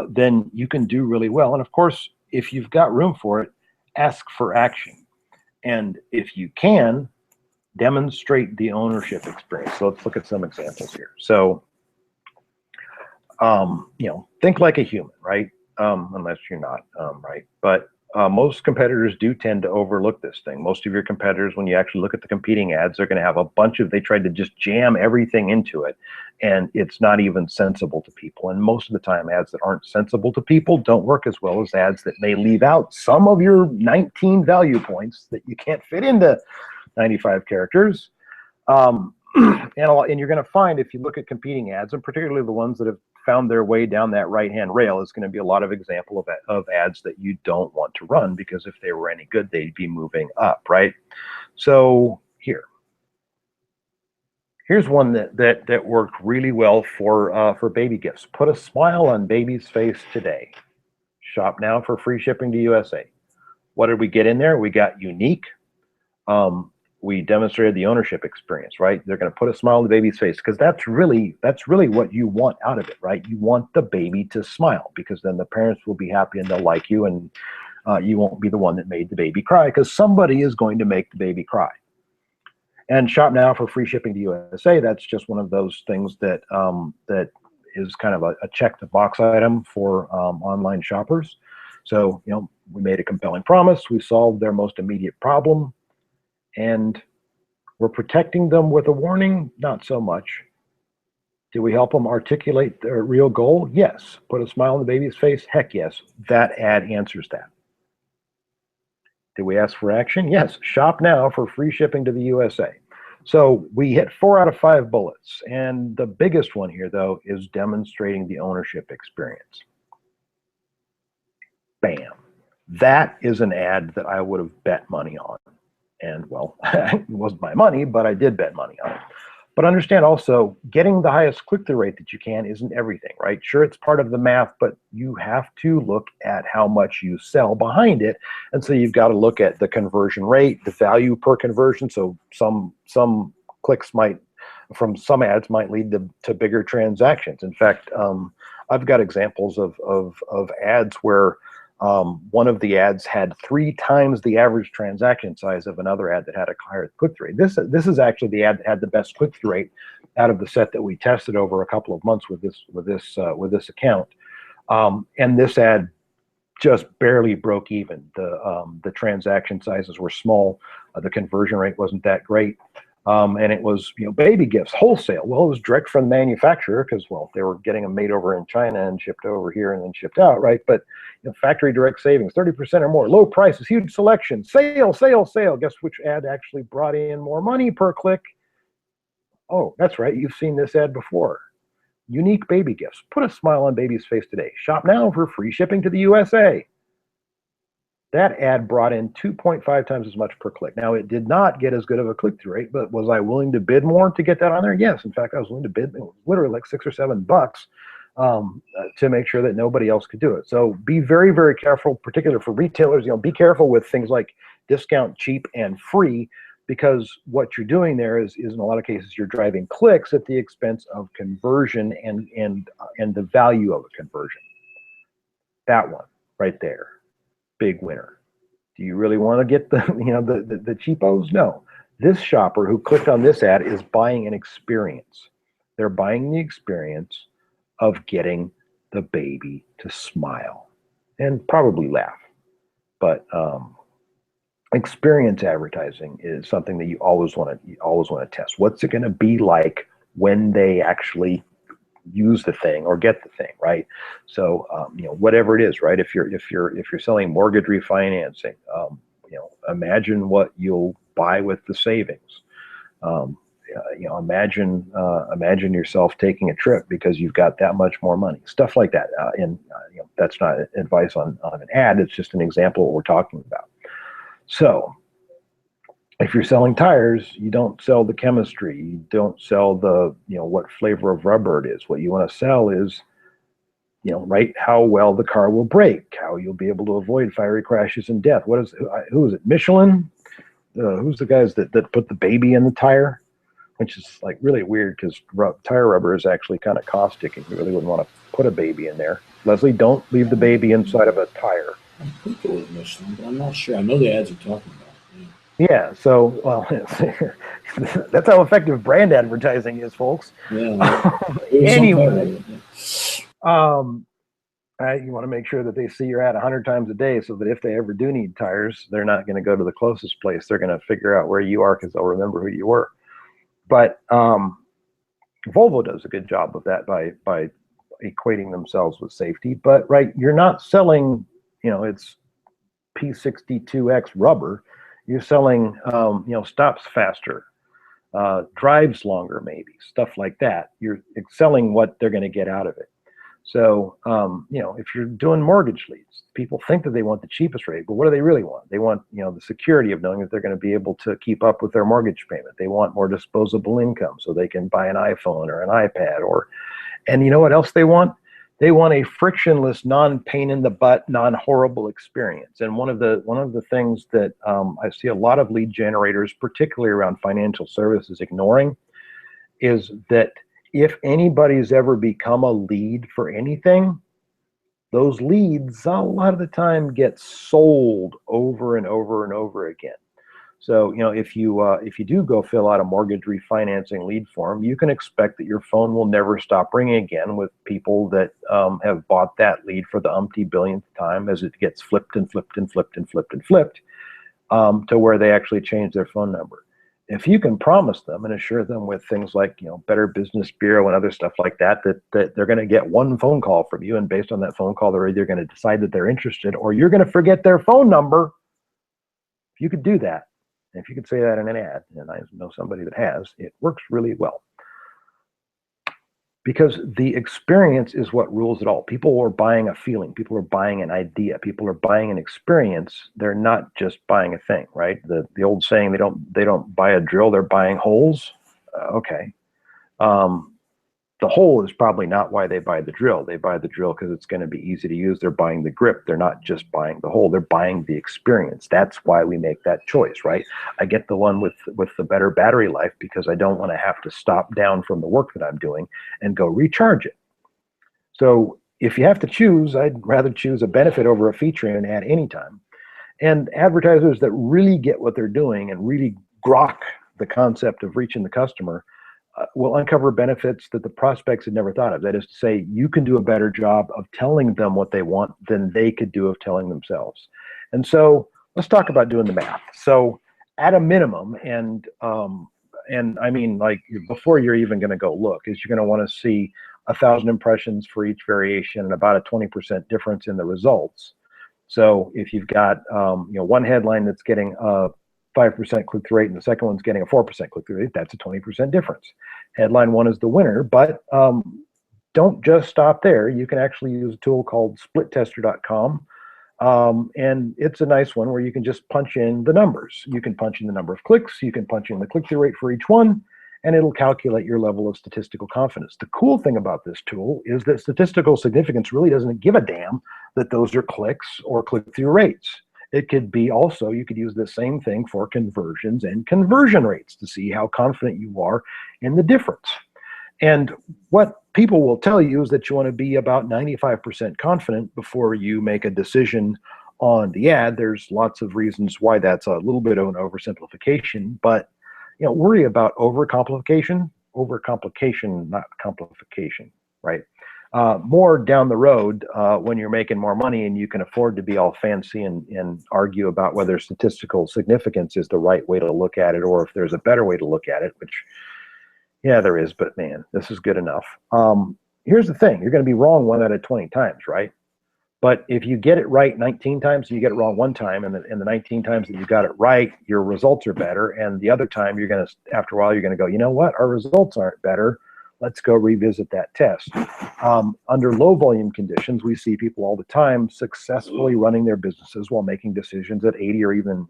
then you can do really well. And of course, if you've got room for it, ask for action. And if you can, demonstrate the ownership experience. So let's look at some examples here. So, think like a human, right? Unless you're not, right? But most competitors do tend to overlook this thing. Most of your competitors, when you actually look at the competing ads, they're going to have a bunch of, they tried to just jam everything into it, and it's not even sensible to people. And most of the time, ads that aren't sensible to people don't work as well as ads that may leave out some of your 19 value points that you can't fit into 95 characters. And you're going to find, if you look at competing ads, and particularly the ones that have found their way down that right-hand rail, is going to be a lot of example of ads that you don't want to run, because if they were any good, they'd be moving up, right? So here's one that worked really well for baby gifts. Put a smile on baby's face today. Shop now for free shipping to USA. What did we get in there? We got unique. We demonstrated the ownership experience, right? They're going to put a smile on the baby's face, because that's really what you want out of it, right? You want the baby to smile, because then the parents will be happy and they'll like you, and you won't be the one that made the baby cry, because somebody is going to make the baby cry. And shop now for free shipping to USA. That's just one of those things that that is kind of a check the box item for online shoppers. So we made a compelling promise. We solved their most immediate problem. And we're protecting them with a warning? Not so much. Do we help them articulate their real goal? Yes. Put a smile on the baby's face? Heck yes. That ad answers that. Did we ask for action? Yes. Shop now for free shipping to the USA. So we hit 4 out of 5 bullets. And the biggest one here, though, is demonstrating the ownership experience. Bam. That is an ad that I would have bet money on. And well, it wasn't my money, but I did bet money on it. But understand also, getting the highest click-through rate that you can isn't everything, right? Sure, it's part of the math, but you have to look at how much you sell behind it. And so you've got to look at the conversion rate, the value per conversion. So some clicks from some ads might lead to bigger transactions. In fact, I've got examples of ads where one of the ads had 3 times the average transaction size of another ad that had a higher click-through rate. This is actually the ad that had the best click-through rate out of the set that we tested over a couple of months with this account. And this ad just barely broke even. The transaction sizes were small. The conversion rate wasn't that great. And it was, baby gifts, wholesale. Well, it was direct from the manufacturer, because, well, they were getting them made over in China and shipped over here and then shipped out, right? But factory direct savings, 30% or more, low prices, huge selection, sale, sale, sale. Guess which ad actually brought in more money per click? Oh, that's right. You've seen this ad before. Unique baby gifts. Put a smile on baby's face today. Shop now for free shipping to the USA. That ad brought in 2.5 times as much per click. Now, it did not get as good of a click-through rate, but was I willing to bid more to get that on there? Yes. In fact, I was willing to bid literally like $6 or $7 to make sure that nobody else could do it. So be very, very careful, particularly for retailers. Be careful with things like discount, cheap, and free, because what you're doing there is in a lot of cases you're driving clicks at the expense of conversion and the value of a conversion. That one right there. Big winner. Do you really want to get the the cheapos? No. This shopper who clicked on this ad is buying an experience. They're buying the experience of getting the baby to smile and probably laugh. But experience advertising is something that you always want to test. What's it going to be like when they actually use the thing or get the thing, right? So whatever it is, right? If you're selling mortgage refinancing, imagine what you'll buy with the savings. Imagine yourself taking a trip because you've got that much more money. Stuff like that. And that's not advice on an ad. It's just an example of what we're talking about. So if you're selling tires, you don't sell the chemistry. You don't sell the, what flavor of rubber it is. What you want to sell is, right, how well the car will brake, how you'll be able to avoid fiery crashes and death. Who is it? Michelin? Who's the guys that put the baby in the tire? Which is like really weird because tire rubber is actually kind of caustic and you really wouldn't want to put a baby in there. Leslie, don't leave the baby inside of a tire. I think it was Michelin, but I'm not sure. I know the ads you're talking about. Yeah, so, well, that's how effective brand advertising is, folks. Yeah. Anyway, you want to make sure that they see your ad 100 times a day so that if they ever do need tires, they're not going to go to the closest place. They're going to figure out where you are because they'll remember who you were. But Volvo does a good job of that by equating themselves with safety. But, right, you're not selling, it's P62X rubber. You're selling, stops faster, drives longer, maybe, stuff like that. You're selling what they're going to get out of it. So, if you're doing mortgage leads, people think that they want the cheapest rate, but what do they really want? They want, the security of knowing that they're going to be able to keep up with their mortgage payment. They want more disposable income so they can buy an iPhone or an iPad and you know what else they want? They want a frictionless, non-pain in the butt, non-horrible experience. And one of the things that I see a lot of lead generators, particularly around financial services, ignoring is that if anybody's ever become a lead for anything, those leads a lot of the time get sold over and over and over again. So, if you do go fill out a mortgage refinancing lead form, you can expect that your phone will never stop ringing again with people that have bought that lead for the umpty billionth time as it gets flipped and flipped and flipped and flipped and flipped to where they actually change their phone number. If you can promise them and assure them with things like, Better Business Bureau and other stuff like that they're going to get one phone call from you, and based on that phone call, they're either going to decide that they're interested or you're going to forget their phone number. If you could do that, and if you could say that in an ad, and I know somebody that has, it works really well. Because the experience is what rules it all. People are buying a feeling. People are buying an idea. People are buying an experience. They're not just buying a thing, right? The old saying, they don't buy a drill, they're buying holes. Okay. The hole is probably not why they buy the drill. They buy the drill because it's going to be easy to use. They're buying the grip. They're not just buying the hole. They're buying the experience. That's why we make that choice, right? I get the one with the better battery life because I don't want to have to stop down from the work that I'm doing and go recharge it. So if you have to choose, I'd rather choose a benefit over a feature in an ad anytime. And advertisers that really get what they're doing and really grok the concept of reaching the customer will uncover benefits that the prospects had never thought of. That is to say, you can do a better job of telling them what they want than they could do of telling themselves. And so let's talk about doing the math. So at a minimum, and I mean, like, before you're even going to go look, is you're going to want to see 1,000 impressions for each variation and about a 20% difference in the results. So if you've got one headline that's getting 5% click-through rate and the second one's getting a 4% click-through rate, that's a 20% difference. Headline one is the winner, but don't just stop there. You can actually use a tool called splittester.com, and it's a nice one where you can just punch in the numbers. You can punch in the number of clicks, you can punch in the click-through rate for each one, and it'll calculate your level of statistical confidence. The cool thing about this tool is that statistical significance really doesn't give a damn that those are clicks or click-through rates. It could be also, you could use the same thing for conversions and conversion rates to see how confident you are in the difference. And what people will tell you is that you want to be about 95% confident before you make a decision on the ad. There's lots of reasons why that's a little bit of an oversimplification, but worry about overcomplication, not complication, right? More down the road when you're making more money and you can afford to be all fancy and argue about whether statistical significance is the right way to look at it or if there's a better way to look at it, which, yeah, there is, but man, this is good enough. Here's the thing. You're going to be wrong 1 out of 20 times, right? But if you get it right 19 times and you get it wrong 1 time, and the 19 times that you got it right, your results are better. And the other time, you're going to, after a while, you're going to go, you know what? Our results aren't better. Let's go revisit that test. Under low volume conditions, we see people all the time successfully running their businesses while making decisions at 80 or even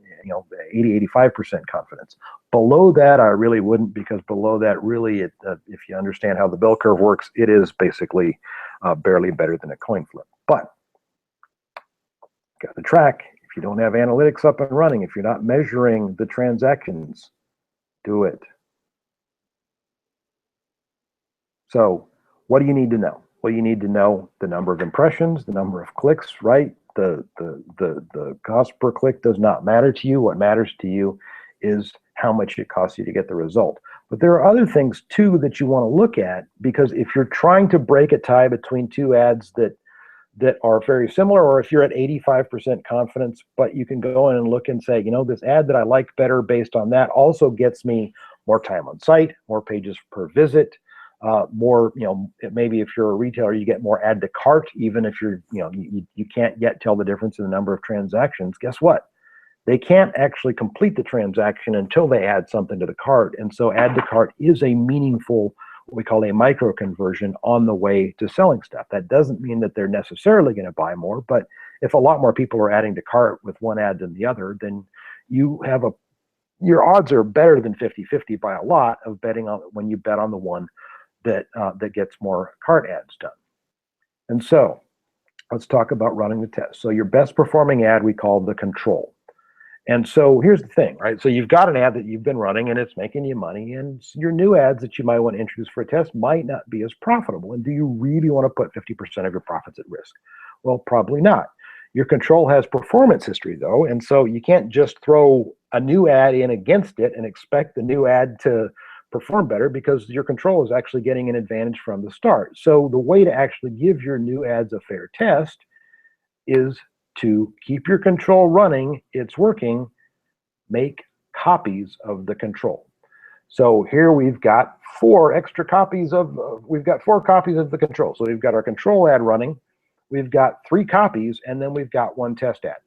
80, 85% confidence. Below that, I really wouldn't, because below that, really, if you understand how the bell curve works, it is basically barely better than a coin flip. But got the track. If you don't have analytics up and running, if you're not measuring the transactions, do it. So what do you need to know? Well, you need to know the number of impressions, the number of clicks, right? The cost per click does not matter to you. What matters to you is how much it costs you to get the result. But there are other things too that you want to look at, because if you're trying to break a tie between 2 ads that are very similar, or if you're at 85% confidence, but you can go in and look and say, this ad that I like better based on that also gets me more time on site, more pages per visit, more, maybe if you're a retailer, you get more add to cart, even if you're, you can't yet tell the difference in the number of transactions. Guess what? They can't actually complete the transaction until they add something to the cart. And so add to cart is a meaningful, what we call a micro conversion on the way to selling stuff. That doesn't mean that they're necessarily going to buy more, but if a lot more people are adding to cart with one ad than the other, then you have your odds are better than 50-50 by a lot of betting on when you bet on the one that gets more cart ads done. And so let's talk about running the test. So your best performing ad we call the control. And so here's the thing, right? So you've got an ad that you've been running and it's making you money, and your new ads that you might want to introduce for a test might not be as profitable. And do you really want to put 50% of your profits at risk? Well, probably not. Your control has performance history though, and so you can't just throw a new ad in against it and expect the new ad to perform better, because your control is actually getting an advantage from the start. So the way to actually give your new ads a fair test is to keep your control running. It's working. Make copies of the control. So here we've got 4 copies of the control. So we've got our control ad running, we've got 3 copies, and then we've got 1 test ad.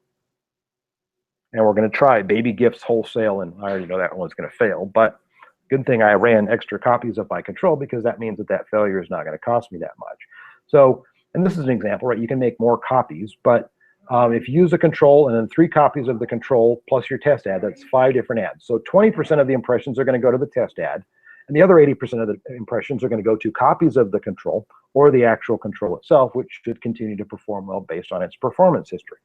And we're going to try baby gifts wholesale, and I already know that one's going to fail, but good thing I ran extra copies of my control, because that means that failure is not going to cost me that much. So, and this is an example, right? You can make more copies, but if you use a control and then 3 copies of the control plus your test ad, that's 5 different ads. So 20% of the impressions are going to go to the test ad, and the other 80% of the impressions are going to go to copies of the control or the actual control itself, which should continue to perform well based on its performance history.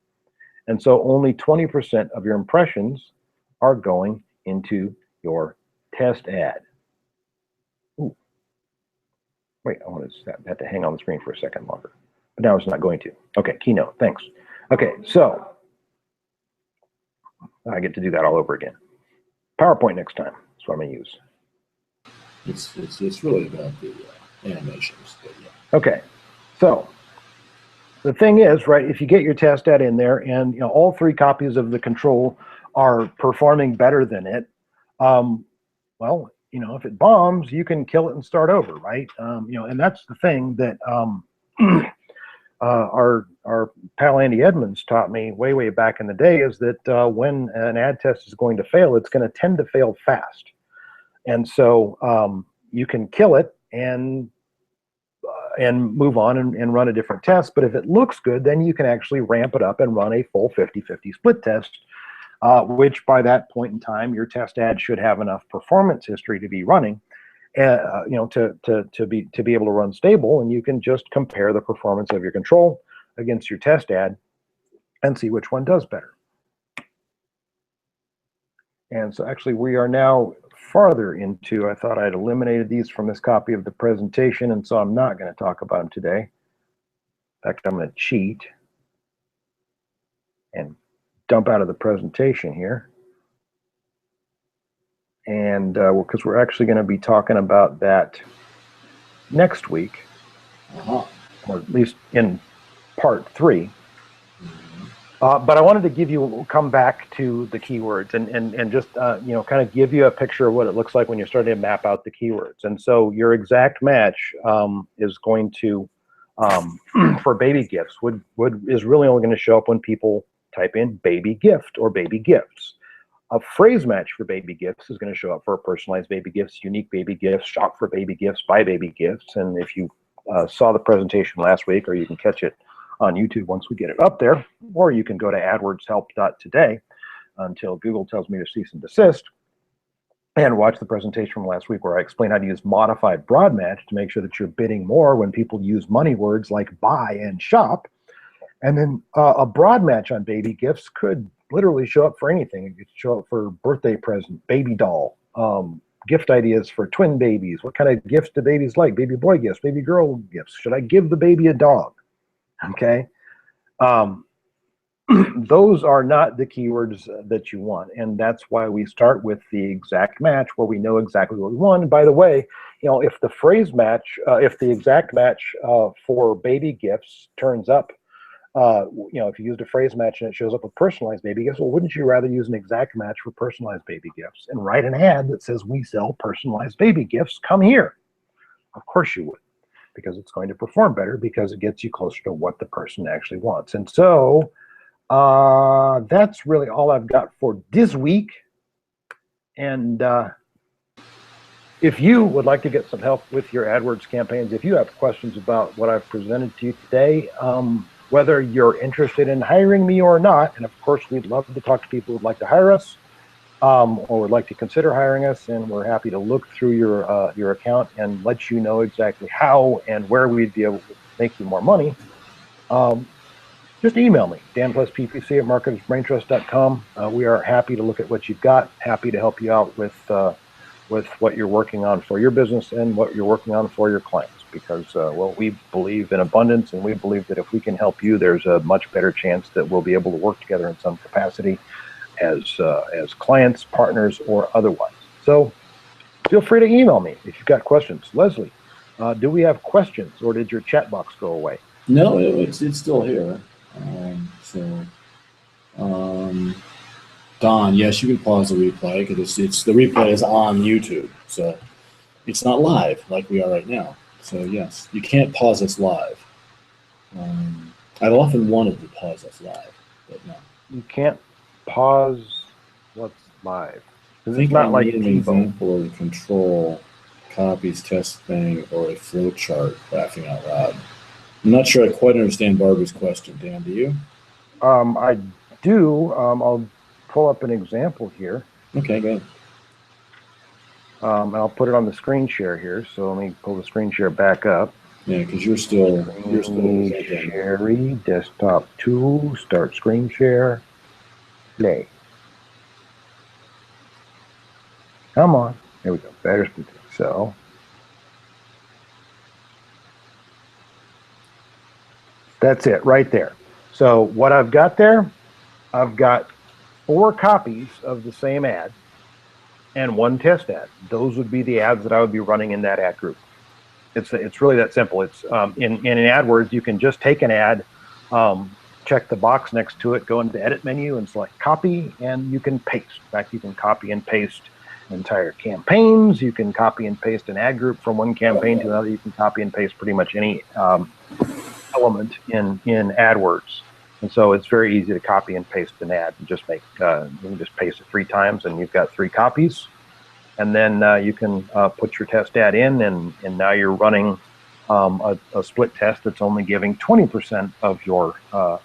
And so only 20% of your impressions are going into your test ad. Ooh. Wait, I have to hang on the screen for a second longer. But now it's not going to. Okay, Keynote, thanks. Okay, so I get to do that all over again. PowerPoint next time. That's what I'm going to use. It's really about the animations. But yeah. Okay, so the thing is, right, if you get your test ad in there and all 3 copies of the control are performing better than it, well, if it bombs, you can kill it and start over, right? And that's the thing that our pal Andy Edmonds taught me way back in the day, is that when an ad test is going to fail, it's going to tend to fail fast. And so you can kill it and move on and run a different test. But if it looks good, then you can actually ramp it up and run a full 50-50 split test, which by that point in time, your test ad should have enough performance history to be running, to be able to run stable. And you can just compare the performance of your control against your test ad and see which one does better. And so actually we are now farther into, I thought I'd eliminated these from this copy of the presentation, and so I'm not going to talk about them today. In fact, I'm going to cheat and dump out of the presentation here. and because we're actually going to be talking about that next week, or at least in part 3. But I wanted to come back to the keywords and just kind of give you a picture of what it looks like when you're starting to map out the keywords. And so your exact match is going to, for baby gifts, is really only going to show up when people type in baby gift or baby gifts. A phrase match for baby gifts is going to show up for personalized baby gifts, unique baby gifts, shop for baby gifts, buy baby gifts. And if you saw the presentation last week, or you can catch it on YouTube once we get it up there, or you can go to adwordshelp.today until Google tells me to cease and desist, and watch the presentation from last week where I explain how to use modified broad match to make sure that you're bidding more when people use money words like buy and shop. And then a broad match on baby gifts could literally show up for anything. It could show up for birthday present, baby doll, gift ideas for twin babies. What kind of gifts do babies like? Baby boy gifts, baby girl gifts. Should I give the baby a dog? Okay. Those are not the keywords that you want, and that's why we start with the exact match where we know exactly what we want. And by the way, if the phrase match, if the exact match for baby gifts turns up, if you used a phrase match and it shows up with personalized baby gifts, well, wouldn't you rather use an exact match for personalized baby gifts and write an ad that says we sell personalized baby gifts? Come here. Of course you would, because it's going to perform better because it gets you closer to what the person actually wants. And so that's really all I've got for this week. And if you would like to get some help with your AdWords campaigns, if you have questions about what I've presented to you today, whether you're interested in hiring me or not, and of course we'd love to talk to people who'd like to hire us, or would like to consider hiring us, and we're happy to look through your account and let you know exactly how and where we'd be able to make you more money. Just email me, dan+ppc@marketersbraintrust.com. We are happy to look at what you've got, happy to help you out with what you're working on for your business and what you're working on for your clients, because we believe in abundance, and we believe that if we can help you, there's a much better chance that we'll be able to work together in some capacity as clients, partners, or otherwise. So feel free to email me if you've got questions. Leslie, do we have questions, or did your chat box go away? No, it's still here. Don, yes, you can pause the replay because the replay is on YouTube, so it's not live like we are right now. So yes, you can't pause us live. I've often wanted to pause us live, but no. You can't pause what's live. I think not like an example of the control, copies, test thing, or a flow chart. Laughing out loud. I'm not sure I quite understand Barbara's question. Dan, do you? I do. I'll pull up an example here. Okay, go ahead. And I'll put it on the screen share here. So let me pull the screen share back up. Yeah, because you're still sharing desktop 2, start screen share, play. Come on. There we go. Better speed. So that's it right there. So what I've got there, I've got 4 copies of the same ad and 1 test ad. Those would be the ads that I would be running in that ad group. It's really that simple. It's in AdWords, you can just take an ad, check the box next to it, go into the edit menu and select copy, and you can paste. In fact, you can copy and paste entire campaigns. You can copy and paste an ad group from one campaign to another. You can copy and paste pretty much any element in AdWords. And so it's very easy to copy and paste an ad. You just you can just paste it 3 times and you've got 3 copies. And then you can put your test ad in, and now you're running a split test that's only giving 20% of your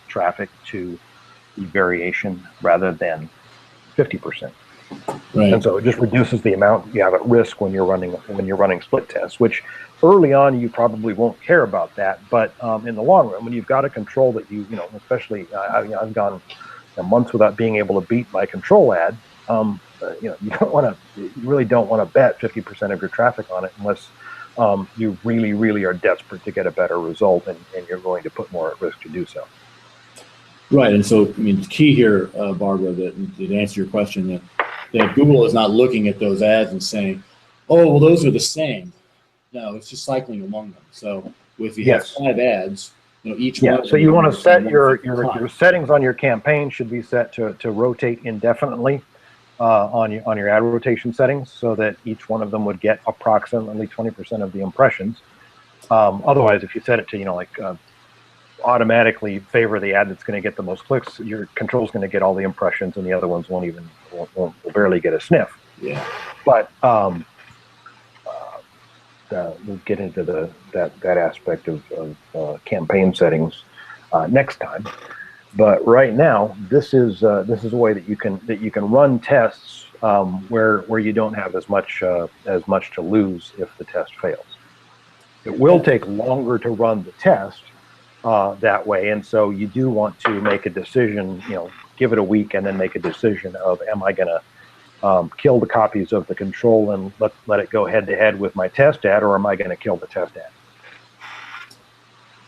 traffic to the variation rather than 50%. Right. And so it just reduces the amount you have at risk when you're running split tests, which early on you probably won't care about that, but in the long run, when you've got a control that especially I've gone months without being able to beat my control ad. You really don't want to bet 50% of your traffic on it unless you really, really are desperate to get a better result, and you're going to put more at risk to do so. Right, and so the key here, Barbara, that answer your question, that that Google is not looking at those ads and saying, "Oh, well, those are the same." No, it's just cycling among them. So if you have Yes. 5 ads, each Yeah, one. so you want to set your time. settings on your campaign should be set to rotate indefinitely on your ad rotation settings, so that each one of them would get approximately 20% of the impressions. Otherwise, if you set it to automatically favor the ad that's going to get the most clicks, your control's going to get all the impressions, and the other ones will barely get a sniff. Yeah. But we'll get into that aspect of campaign settings next time. But right now, this is a way that you can run tests where you don't have as much to lose if the test fails. It will take longer to run the test that way, and so you do want to make a decision. Give it a week and then make a decision of, am I going to kill the copies of the control and let it go head to head with my test ad, or am I going to kill the test ad?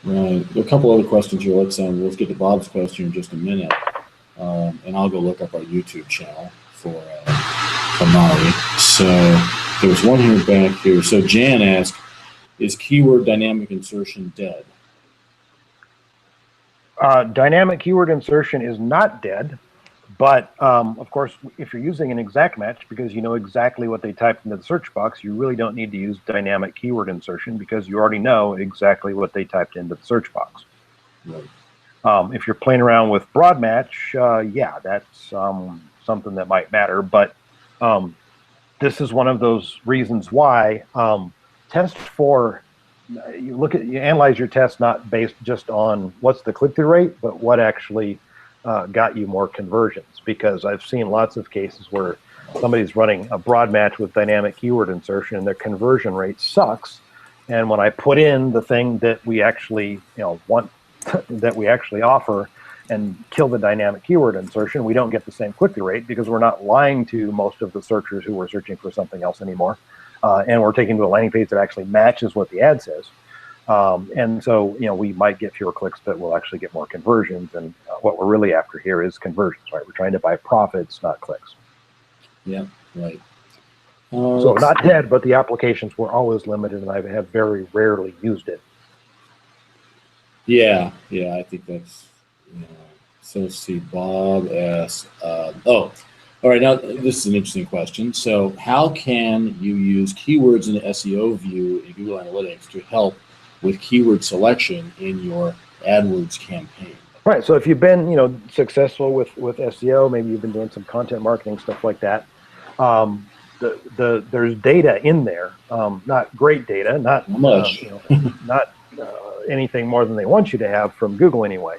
Right. A couple other questions here. Let's get to Bob's question in just a minute, and I'll go look up our YouTube channel for Mari. So there was one here back here. So Jan asked, "Is keyword dynamic insertion dead?" Dynamic keyword insertion is not dead, but of course, if you're using an exact match because you know exactly what they typed into the search box, you really don't need to use dynamic keyword insertion because you already know exactly what they typed into the search box. Right. If you're playing around with broad match, yeah, that's something that might matter, but this is one of those reasons why test for you analyze your test not based just on what's the click-through rate, but what actually got you more conversions. Because I've seen lots of cases where somebody's running a broad match with dynamic keyword insertion and their conversion rate sucks. And when I put in the thing that we actually want, that we actually offer, and kill the dynamic keyword insertion, we don't get the same click-through rate because we're not lying to most of the searchers who are searching for something else anymore. And we're taking to a landing page that actually matches what the ad says. And so, we might get fewer clicks, but we'll actually get more conversions. And what we're really after here is conversions, right? We're trying to buy profits, not clicks. Yeah, right. So not dead, but the applications were always limited, and I have very rarely used it. Yeah, I think that's. So let's see. Bob asks, all right, now this is an interesting question. So how can you use keywords in the SEO view in Google Analytics to help with keyword selection in your AdWords campaign? Right, so if you've been successful with SEO, maybe you've been doing some content marketing, stuff like that, there's data in there, not great data, not much, not anything more than they want you to have from Google anyway.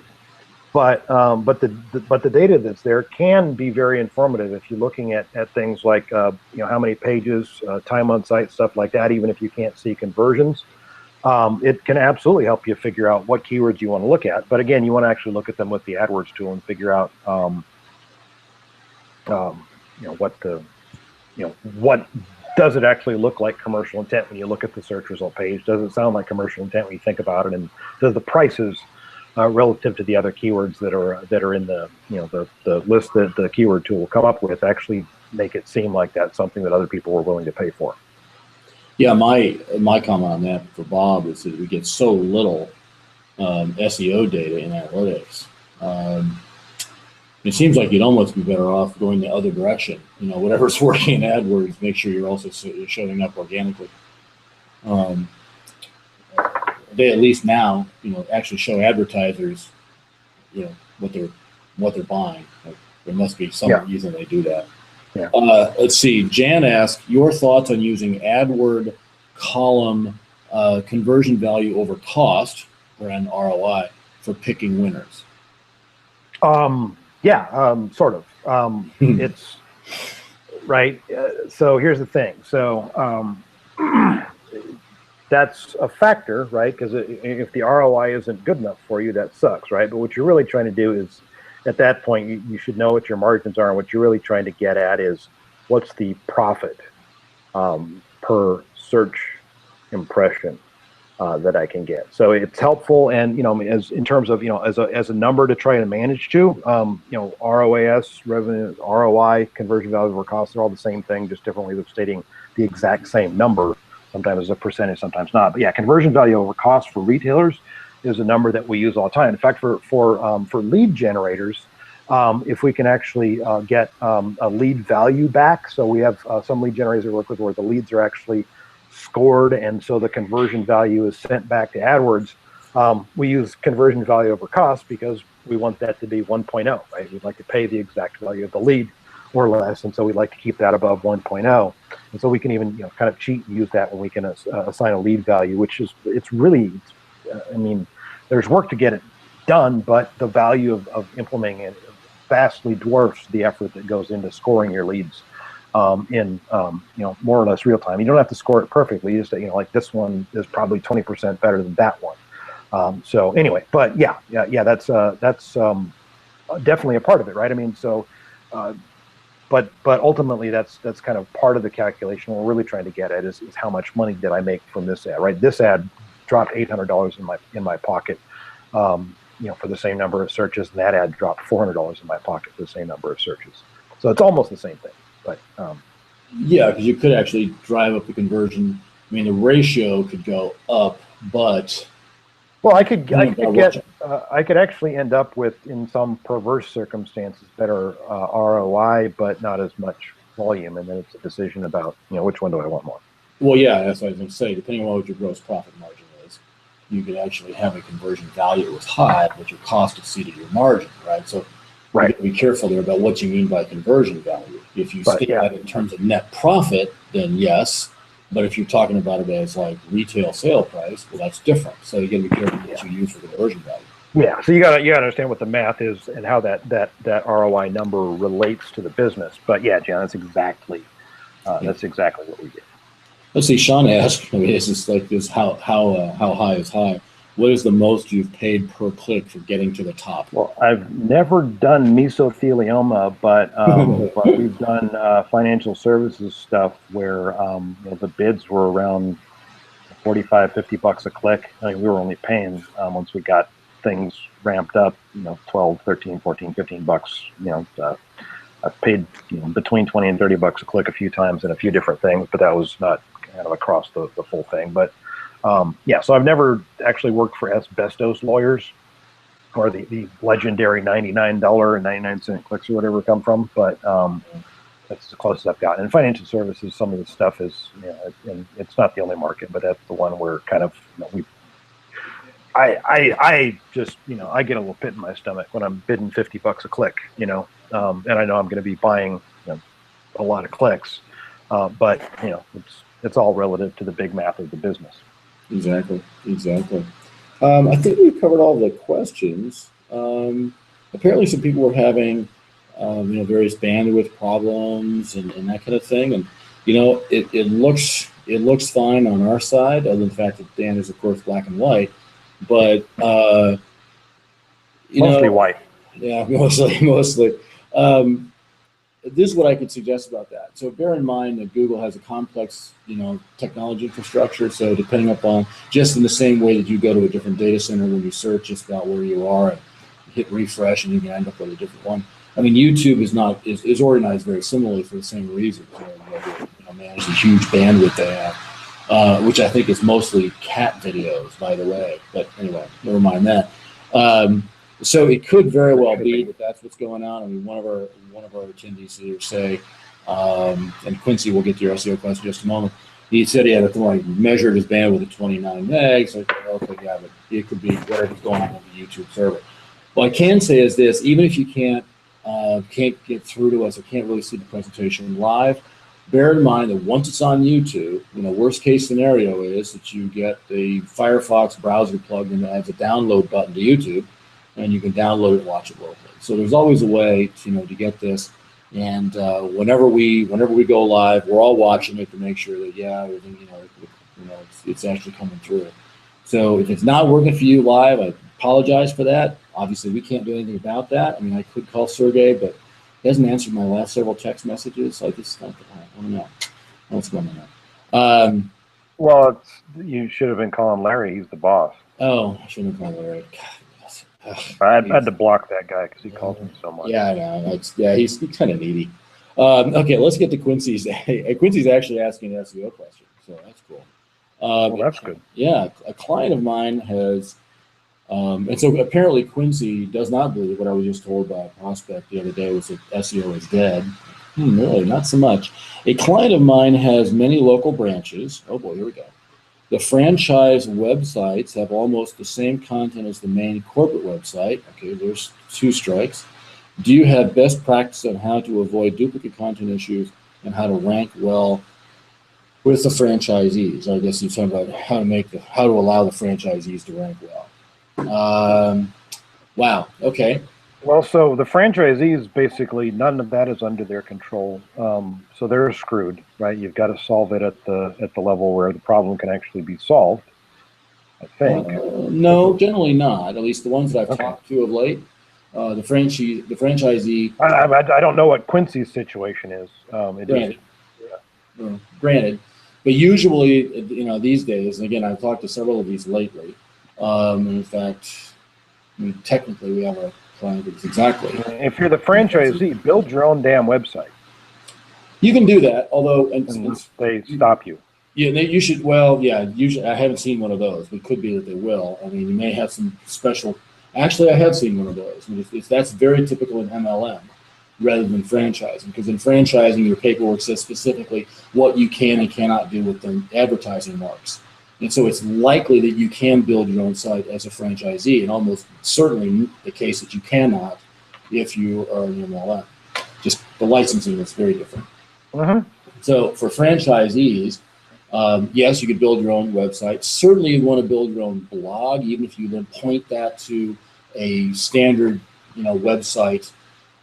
But the data that's there can be very informative if you're looking at things like how many pages, time on site, stuff like that. Even if you can't see conversions, it can absolutely help you figure out what keywords you want to look at. But again, you want to actually look at them with the AdWords tool and figure out what does it actually look like commercial intent when you look at the search result page? Does it sound like commercial intent when you think about it? And does the prices relative to the other keywords that are in the the list that the keyword tool will come up with actually make it seem like that's something that other people were willing to pay for? Yeah, my comment on that for Bob is that we get so little SEO data in analytics. It seems like you'd almost be better off going the other direction. Whatever's working in AdWords, make sure you're also showing up organically. They at least now, actually show advertisers, what they're buying. There must be some reason they do that. Yeah. Let's see. Jan asked your thoughts on using AdWord column conversion value over cost, or an ROI, for picking winners. Sort of. It's right. So here's the thing. So that's a factor, right? Because if the ROI isn't good enough for you, that sucks, right? But what you're really trying to do is, at that point, you should know what your margins are, and what you're really trying to get at is what's the profit per search impression. that I can get. So it's helpful, and as in terms of as a number to try and manage to, ROAS, revenue, ROI, conversion value over cost, they're all the same thing, just different ways of stating the exact same number. Sometimes a percentage, sometimes not. But yeah, conversion value over cost for retailers is a number that we use all the time. In fact, for lead generators, if we can actually get a lead value back, so we have some lead generators we work with where the leads are actually scored, and so the conversion value is sent back to AdWords. We use conversion value over cost because we want that to be 1.0, right? We'd like to pay the exact value of the lead or less, and so we'd like to keep that above 1.0. And so we can even kind of cheat and use that when we can assign a lead value, which is I mean, there's work to get it done, but the value of implementing it vastly dwarfs the effort that goes into scoring your leads in more or less real time. You don't have to score it perfectly. You just like this one is probably 20% better than that one. So anyway, but yeah, that's definitely a part of it, right? I mean, so but ultimately that's kind of part of the calculation. What we're really trying to get at is how much money did I make from this ad, right? This ad dropped $800 in my pocket, for the same number of searches, and that ad dropped $400 in my pocket for the same number of searches. So it's almost the same thing. But yeah, because you could actually drive up the conversion. I mean, the ratio could go up, but well, I could actually end up with, in some perverse circumstances, better ROI, but not as much volume, and then it's a decision about which one do I want more. Well, yeah, that's what I was going to say. Depending on what your gross profit margin is, you could actually have a conversion value that was high, but your cost exceeded your margin, right? So you have to be careful there about what you mean by conversion value. If you state that in terms of net profit, then yes. But if you're talking about it as like retail sale price, well, that's different. So you got to be careful what you use for conversion value. Yeah. So you got to understand what the math is and how that ROI number relates to the business. But yeah, John, that's exactly what we did. Let's see. Sean asked, I mean, it's just like this: how high is high? What is the most you've paid per click for getting to the top? Well, I've never done mesothelioma, but we've done financial services stuff where the bids were around $45-50 a click. I mean, we were only paying once we got things ramped up, $12, $13, $14, $15. I've paid between $20 and $30 a click a few times in a few different things, but that was not kind of across the full thing. But so I've never actually worked for asbestos lawyers or the legendary $99.99 clicks or whatever come from, but that's the closest I've gotten. In financial services, some of the stuff is, and it's not the only market, but that's the one where kind of I just I get a little pit in my stomach when I'm bidding $50 a click, and I know I'm going to be buying a lot of clicks, but it's all relative to the big math of the business. Exactly. I think we've covered all the questions. Apparently, some people were having, various bandwidth problems and that kind of thing. And it looks fine on our side, other than the fact that Dan is, of course, black and white. But mostly white. Yeah, mostly. This is what I could suggest about that. So bear in mind that Google has a complex, technology infrastructure. So depending upon, just in the same way that you go to a different data center when you search just about where you are and hit refresh and you can end up with a different one. I mean, YouTube is organized very similarly for the same reason. Manage the huge bandwidth they have, which I think is mostly cat videos, by the way. But anyway, never mind that. So it could very well be that that's what's going on. I mean, one of our attendees here say, and Quincy, we'll get to your SEO question in just a moment. He said he had measured his bandwidth at 29 megs. So okay, yeah, but it could be whatever's going on with the YouTube server. What I can say is this: even if you can't get through to us or can't really see the presentation live, bear in mind that once it's on YouTube, worst case scenario is that you get the Firefox browser plugin that adds a download button to YouTube, and you can download it and watch it locally. So there's always a way to get this. And whenever we go live, we're all watching it to make sure that everything it's actually coming through. So if it's not working for you live, I apologize for that. Obviously, we can't do anything about that. I mean, I could call Sergey, but he hasn't answered my last several text messages. So I just don't know what's going on. Well, you should have been calling Larry. He's the boss. Oh, I shouldn't have called Larry. God, bless him. I Ugh, had to block that guy because he calls me so much. yeah, I know. He's kind of needy. Okay, let's get to Quincy's. Quincy's actually asking an SEO question, so that's cool. Well, that's good. Yeah, a client of mine has, and so apparently Quincy does not believe what I was just told by a prospect the other day was that SEO is dead. Really, not so much. A client of mine has many local branches. Oh boy, here we go. The franchise websites have almost the same content as the main corporate website. Okay, there's 2 strikes. Do you have best practice on how to avoid duplicate content issues and how to rank well with the franchisees? I guess you're talking about how to allow the franchisees to rank well. Wow. Okay. Well, so the franchisees, basically, none of that is under their control. So they're screwed, right? You've got to solve it at the level where the problem can actually be solved, I think. No, generally not. At least the ones that I've talked to of late. The franchisee. I don't know what Quincy's situation is. Granted, but usually, these days, and again, I've talked to several of these lately. In fact, I mean, technically, we have a client that's exactly. If you're the franchisee, build your own damn website. You can do that, although they stop you. Yeah, you should. Well, yeah. Usually, I haven't seen one of those. It could be that they will. I mean, you may have some special. Actually, I have seen one of those. I mean, that's very typical in MLM, rather than franchising, because in franchising, your paperwork says specifically what you can and cannot do with the advertising marks, and so it's likely that you can build your own site as a franchisee, and almost certainly the case that you cannot if you are an MLM. Just the licensing is very different. So for franchisees. Yes, you could build your own website. Certainly, you want to build your own blog, even if you then point that to a standard, website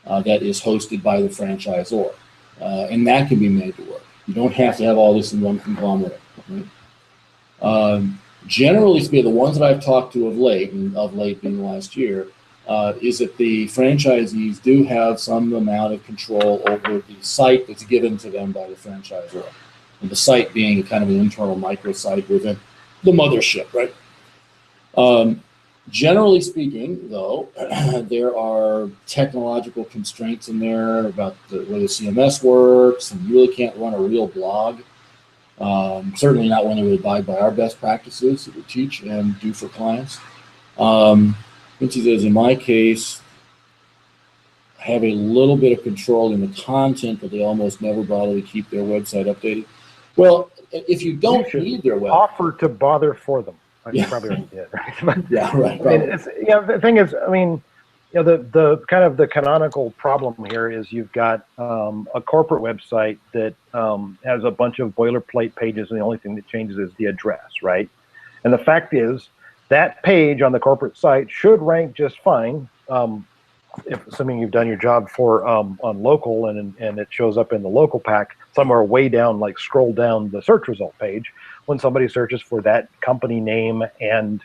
that is hosted by the franchisor, and that can be made to work. You don't have to have all this in one conglomerate. Right? Generally speaking, the ones that I've talked to of late, and of late being last year, is that the franchisees do have some amount of control over the site that's given to them by the franchisor. And the site being kind of an internal microsite within the mothership, right? Generally speaking, though, there are technological constraints in there about the way the CMS works, and you really can't run a real blog. Certainly not one that would abide by our best practices that we teach and do for clients. Quincy says, in my case, I have a little bit of control in the content, but they almost never bother to keep their website updated. Well, if you don't need their website, offer to bother for them. You probably already did, right? Yeah, right. I mean, the thing is, I mean, the kind of the canonical problem here is you've got a corporate website that has a bunch of boilerplate pages, and the only thing that changes is the address, right? And the fact is that page on the corporate site should rank just fine. If assuming you've done your job for on local and it shows up in the local pack somewhere way down, like scroll down the search result page when somebody searches for that company name and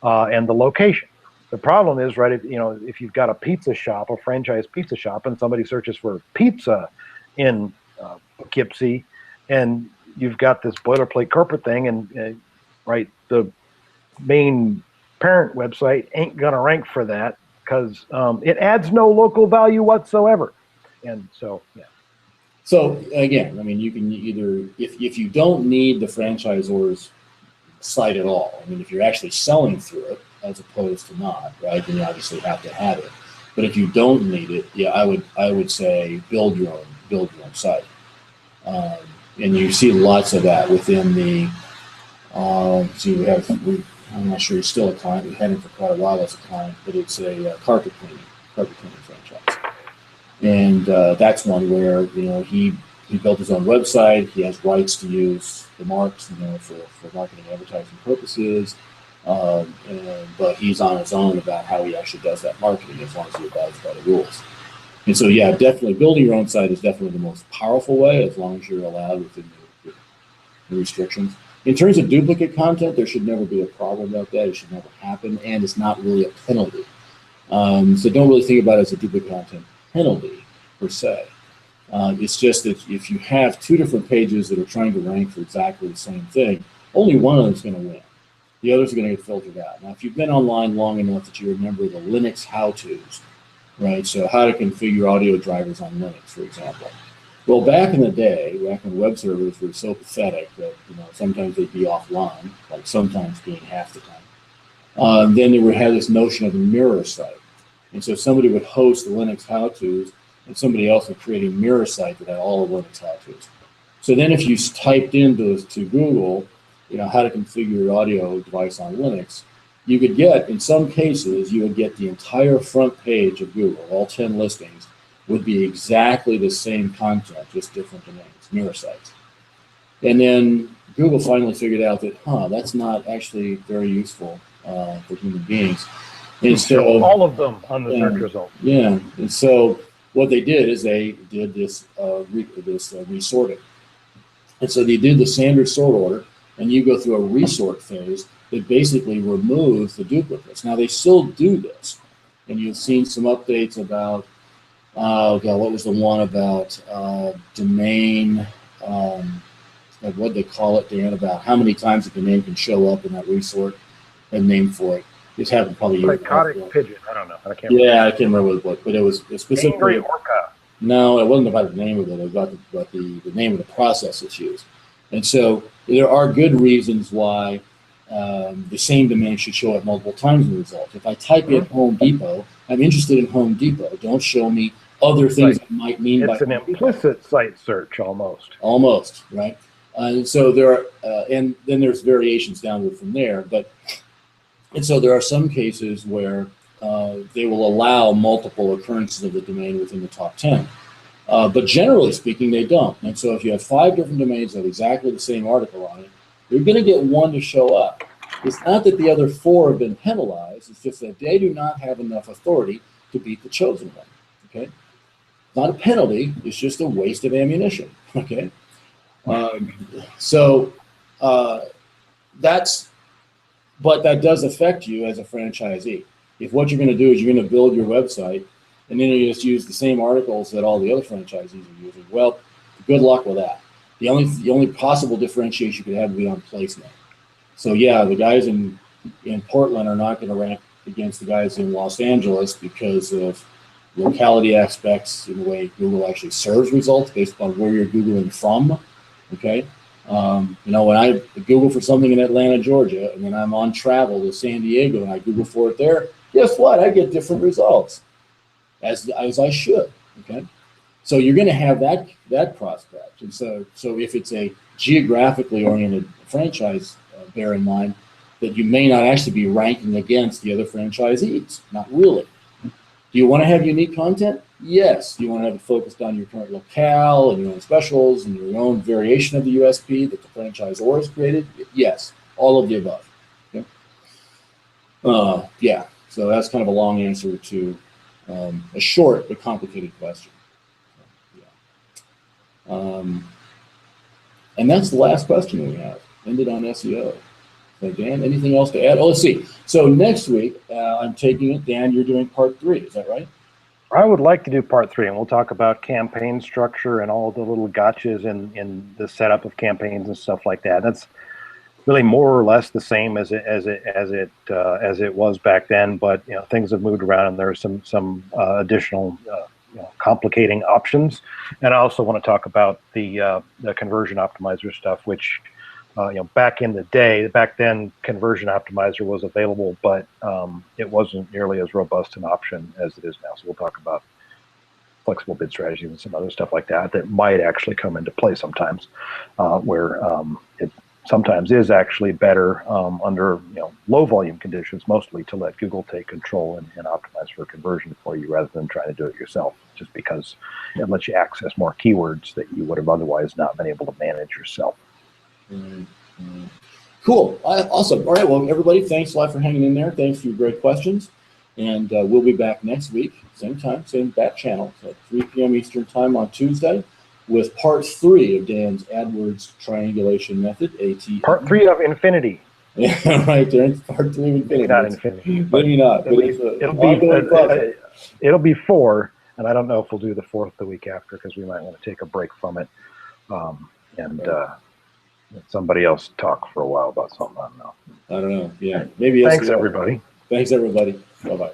the location. The problem is, right, if you've got a pizza shop, a franchise pizza shop, and somebody searches for pizza in Poughkeepsie, and you've got this boilerplate corporate thing, and right, the main parent website ain't gonna rank for that, because it adds no local value whatsoever. And so, yeah. So again, I mean, you can either, if you don't need the franchisor's site at all, I mean, if you're actually selling through it as opposed to not, right, then you obviously have to have it. But if you don't need it, yeah, I would say build your own site. And you see lots of that within the. I'm not sure he's still a client. We had him for quite a while as a client, but it's a carpet cleaning franchise, and that's one where he built his own website. He has rights to use the marks, for marketing and advertising purposes, but he's on his own about how he actually does that marketing as long as he abides by the rules. And so, yeah, definitely building your own site is definitely the most powerful way, as long as you're allowed within the restrictions. In terms of duplicate content, there should never be a problem about that. It should never happen, and it's not really a penalty. So don't really think about it as a duplicate content penalty, per se. It's just that if you have 2 different pages that are trying to rank for exactly the same thing, only one of them is going to win. The others are going to get filtered out. Now, if you've been online long enough that you remember the Linux how-tos, right? So how to configure audio drivers on Linux, for example. Well, back in the day, back when web servers were so pathetic that sometimes they'd be offline, like sometimes being half the time. Then they had this notion of a mirror site, and so somebody would host the Linux how-tos, and somebody else would create a mirror site that had all the Linux how-tos. So then, if you typed into Google, how to configure your audio device on Linux, you could get, in some cases, you would get the entire front page of Google, all 10 listings, would be exactly the same content, just different domains, mirror sites. And then Google finally figured out that, that's not actually very useful for human beings. And so all of them on the search result. Yeah, and so what they did is they did this resorting. And so they did the standard sort order, and you go through a resort phase that basically removes the duplicates. Now, they still do this, and you've seen some updates about, what was the one about domain, what they call it, Dan, about how many times a domain can show up in that resort and name for it. This happened probably Psychotic pigeon. I don't know. I can't remember what, but it was specifically. Angry orca. No, it wasn't about the name of it. It was about the name of the process that's used. And so there are good reasons why the same domain should show up multiple times in the results. If I type in Home Depot, I'm interested in Home Depot. Don't show me other things that might mean by. It's an implicit site search almost. Almost, right? And so there are, and then there's variations downward from there. And so there are some cases where they will allow multiple occurrences of the domain within the top 10. But generally speaking, they don't. And so if you have 5 different domains that have exactly the same article on it, you're going to get one to show up. It's not that the other 4 have been penalized. It's just that they do not have enough authority to beat the chosen one. Okay? Not a penalty. It's just a waste of ammunition. Okay? But that does affect you as a franchisee. If what you're going to do is you're going to build your website and then you just use the same articles that all the other franchisees are using, well, good luck with that. The only possible differentiation you could have would be on placement. So yeah, the guys in Portland are not going to rank against the guys in Los Angeles because of locality aspects in the way Google actually serves results based upon where you're Googling from. Okay. When I Google for something in Atlanta, Georgia, and then I'm on travel to San Diego and I Google for it there, guess what? I get different results, as I should. Okay, so you're going to have that prospect, and so if it's a geographically oriented franchise, bear in mind that you may not actually be ranking against the other franchisees. Not really. Do you want to have unique content? Yes. Do you want to have it focused on your current locale and your own specials and your own variation of the USP that the franchisor has created? Yes. All of the above. Okay? Yeah. So that's kind of a long answer to a short but complicated question. Yeah. And that's the last question we have. Ended on SEO. So Dan, anything else to add? Oh, let's see. So next week, I'm taking it. Dan, you're doing part 3. Is that right? I would like to do part 3, and we'll talk about campaign structure and all the little gotchas in the setup of campaigns and stuff like that. That's really more or less the same as it was back then, but things have moved around and there are some additional complicating options. And I also want to talk about the conversion optimizer stuff, which back in the day, back then, Conversion Optimizer was available, but it wasn't nearly as robust an option as it is now. So we'll talk about flexible bid strategies and some other stuff like that might actually come into play sometimes, where it sometimes is actually better under low volume conditions, mostly to let Google take control and optimize for conversion for you rather than trying to do it yourself, just because it lets you access more keywords that you would have otherwise not been able to manage yourself. Cool. Awesome. All right. Well, everybody, thanks a lot for hanging in there. Thanks for your great questions. And we'll be back next week, same time, same bat channel, at 3 p.m. Eastern Time on Tuesday, with part 3 of Dan's AdWords triangulation method, AT. Part 3 of Infinity. Yeah, right there. Part 3 of Infinity. Maybe not Infinity. Maybe not. It'll be 4, and I don't know if we'll do the 4th the week after because we might want to take a break from it. let somebody else talk for a while about something. I don't know. I don't know. Yeah, maybe. Thanks, SEO. everybody. Thanks, everybody. Bye-bye.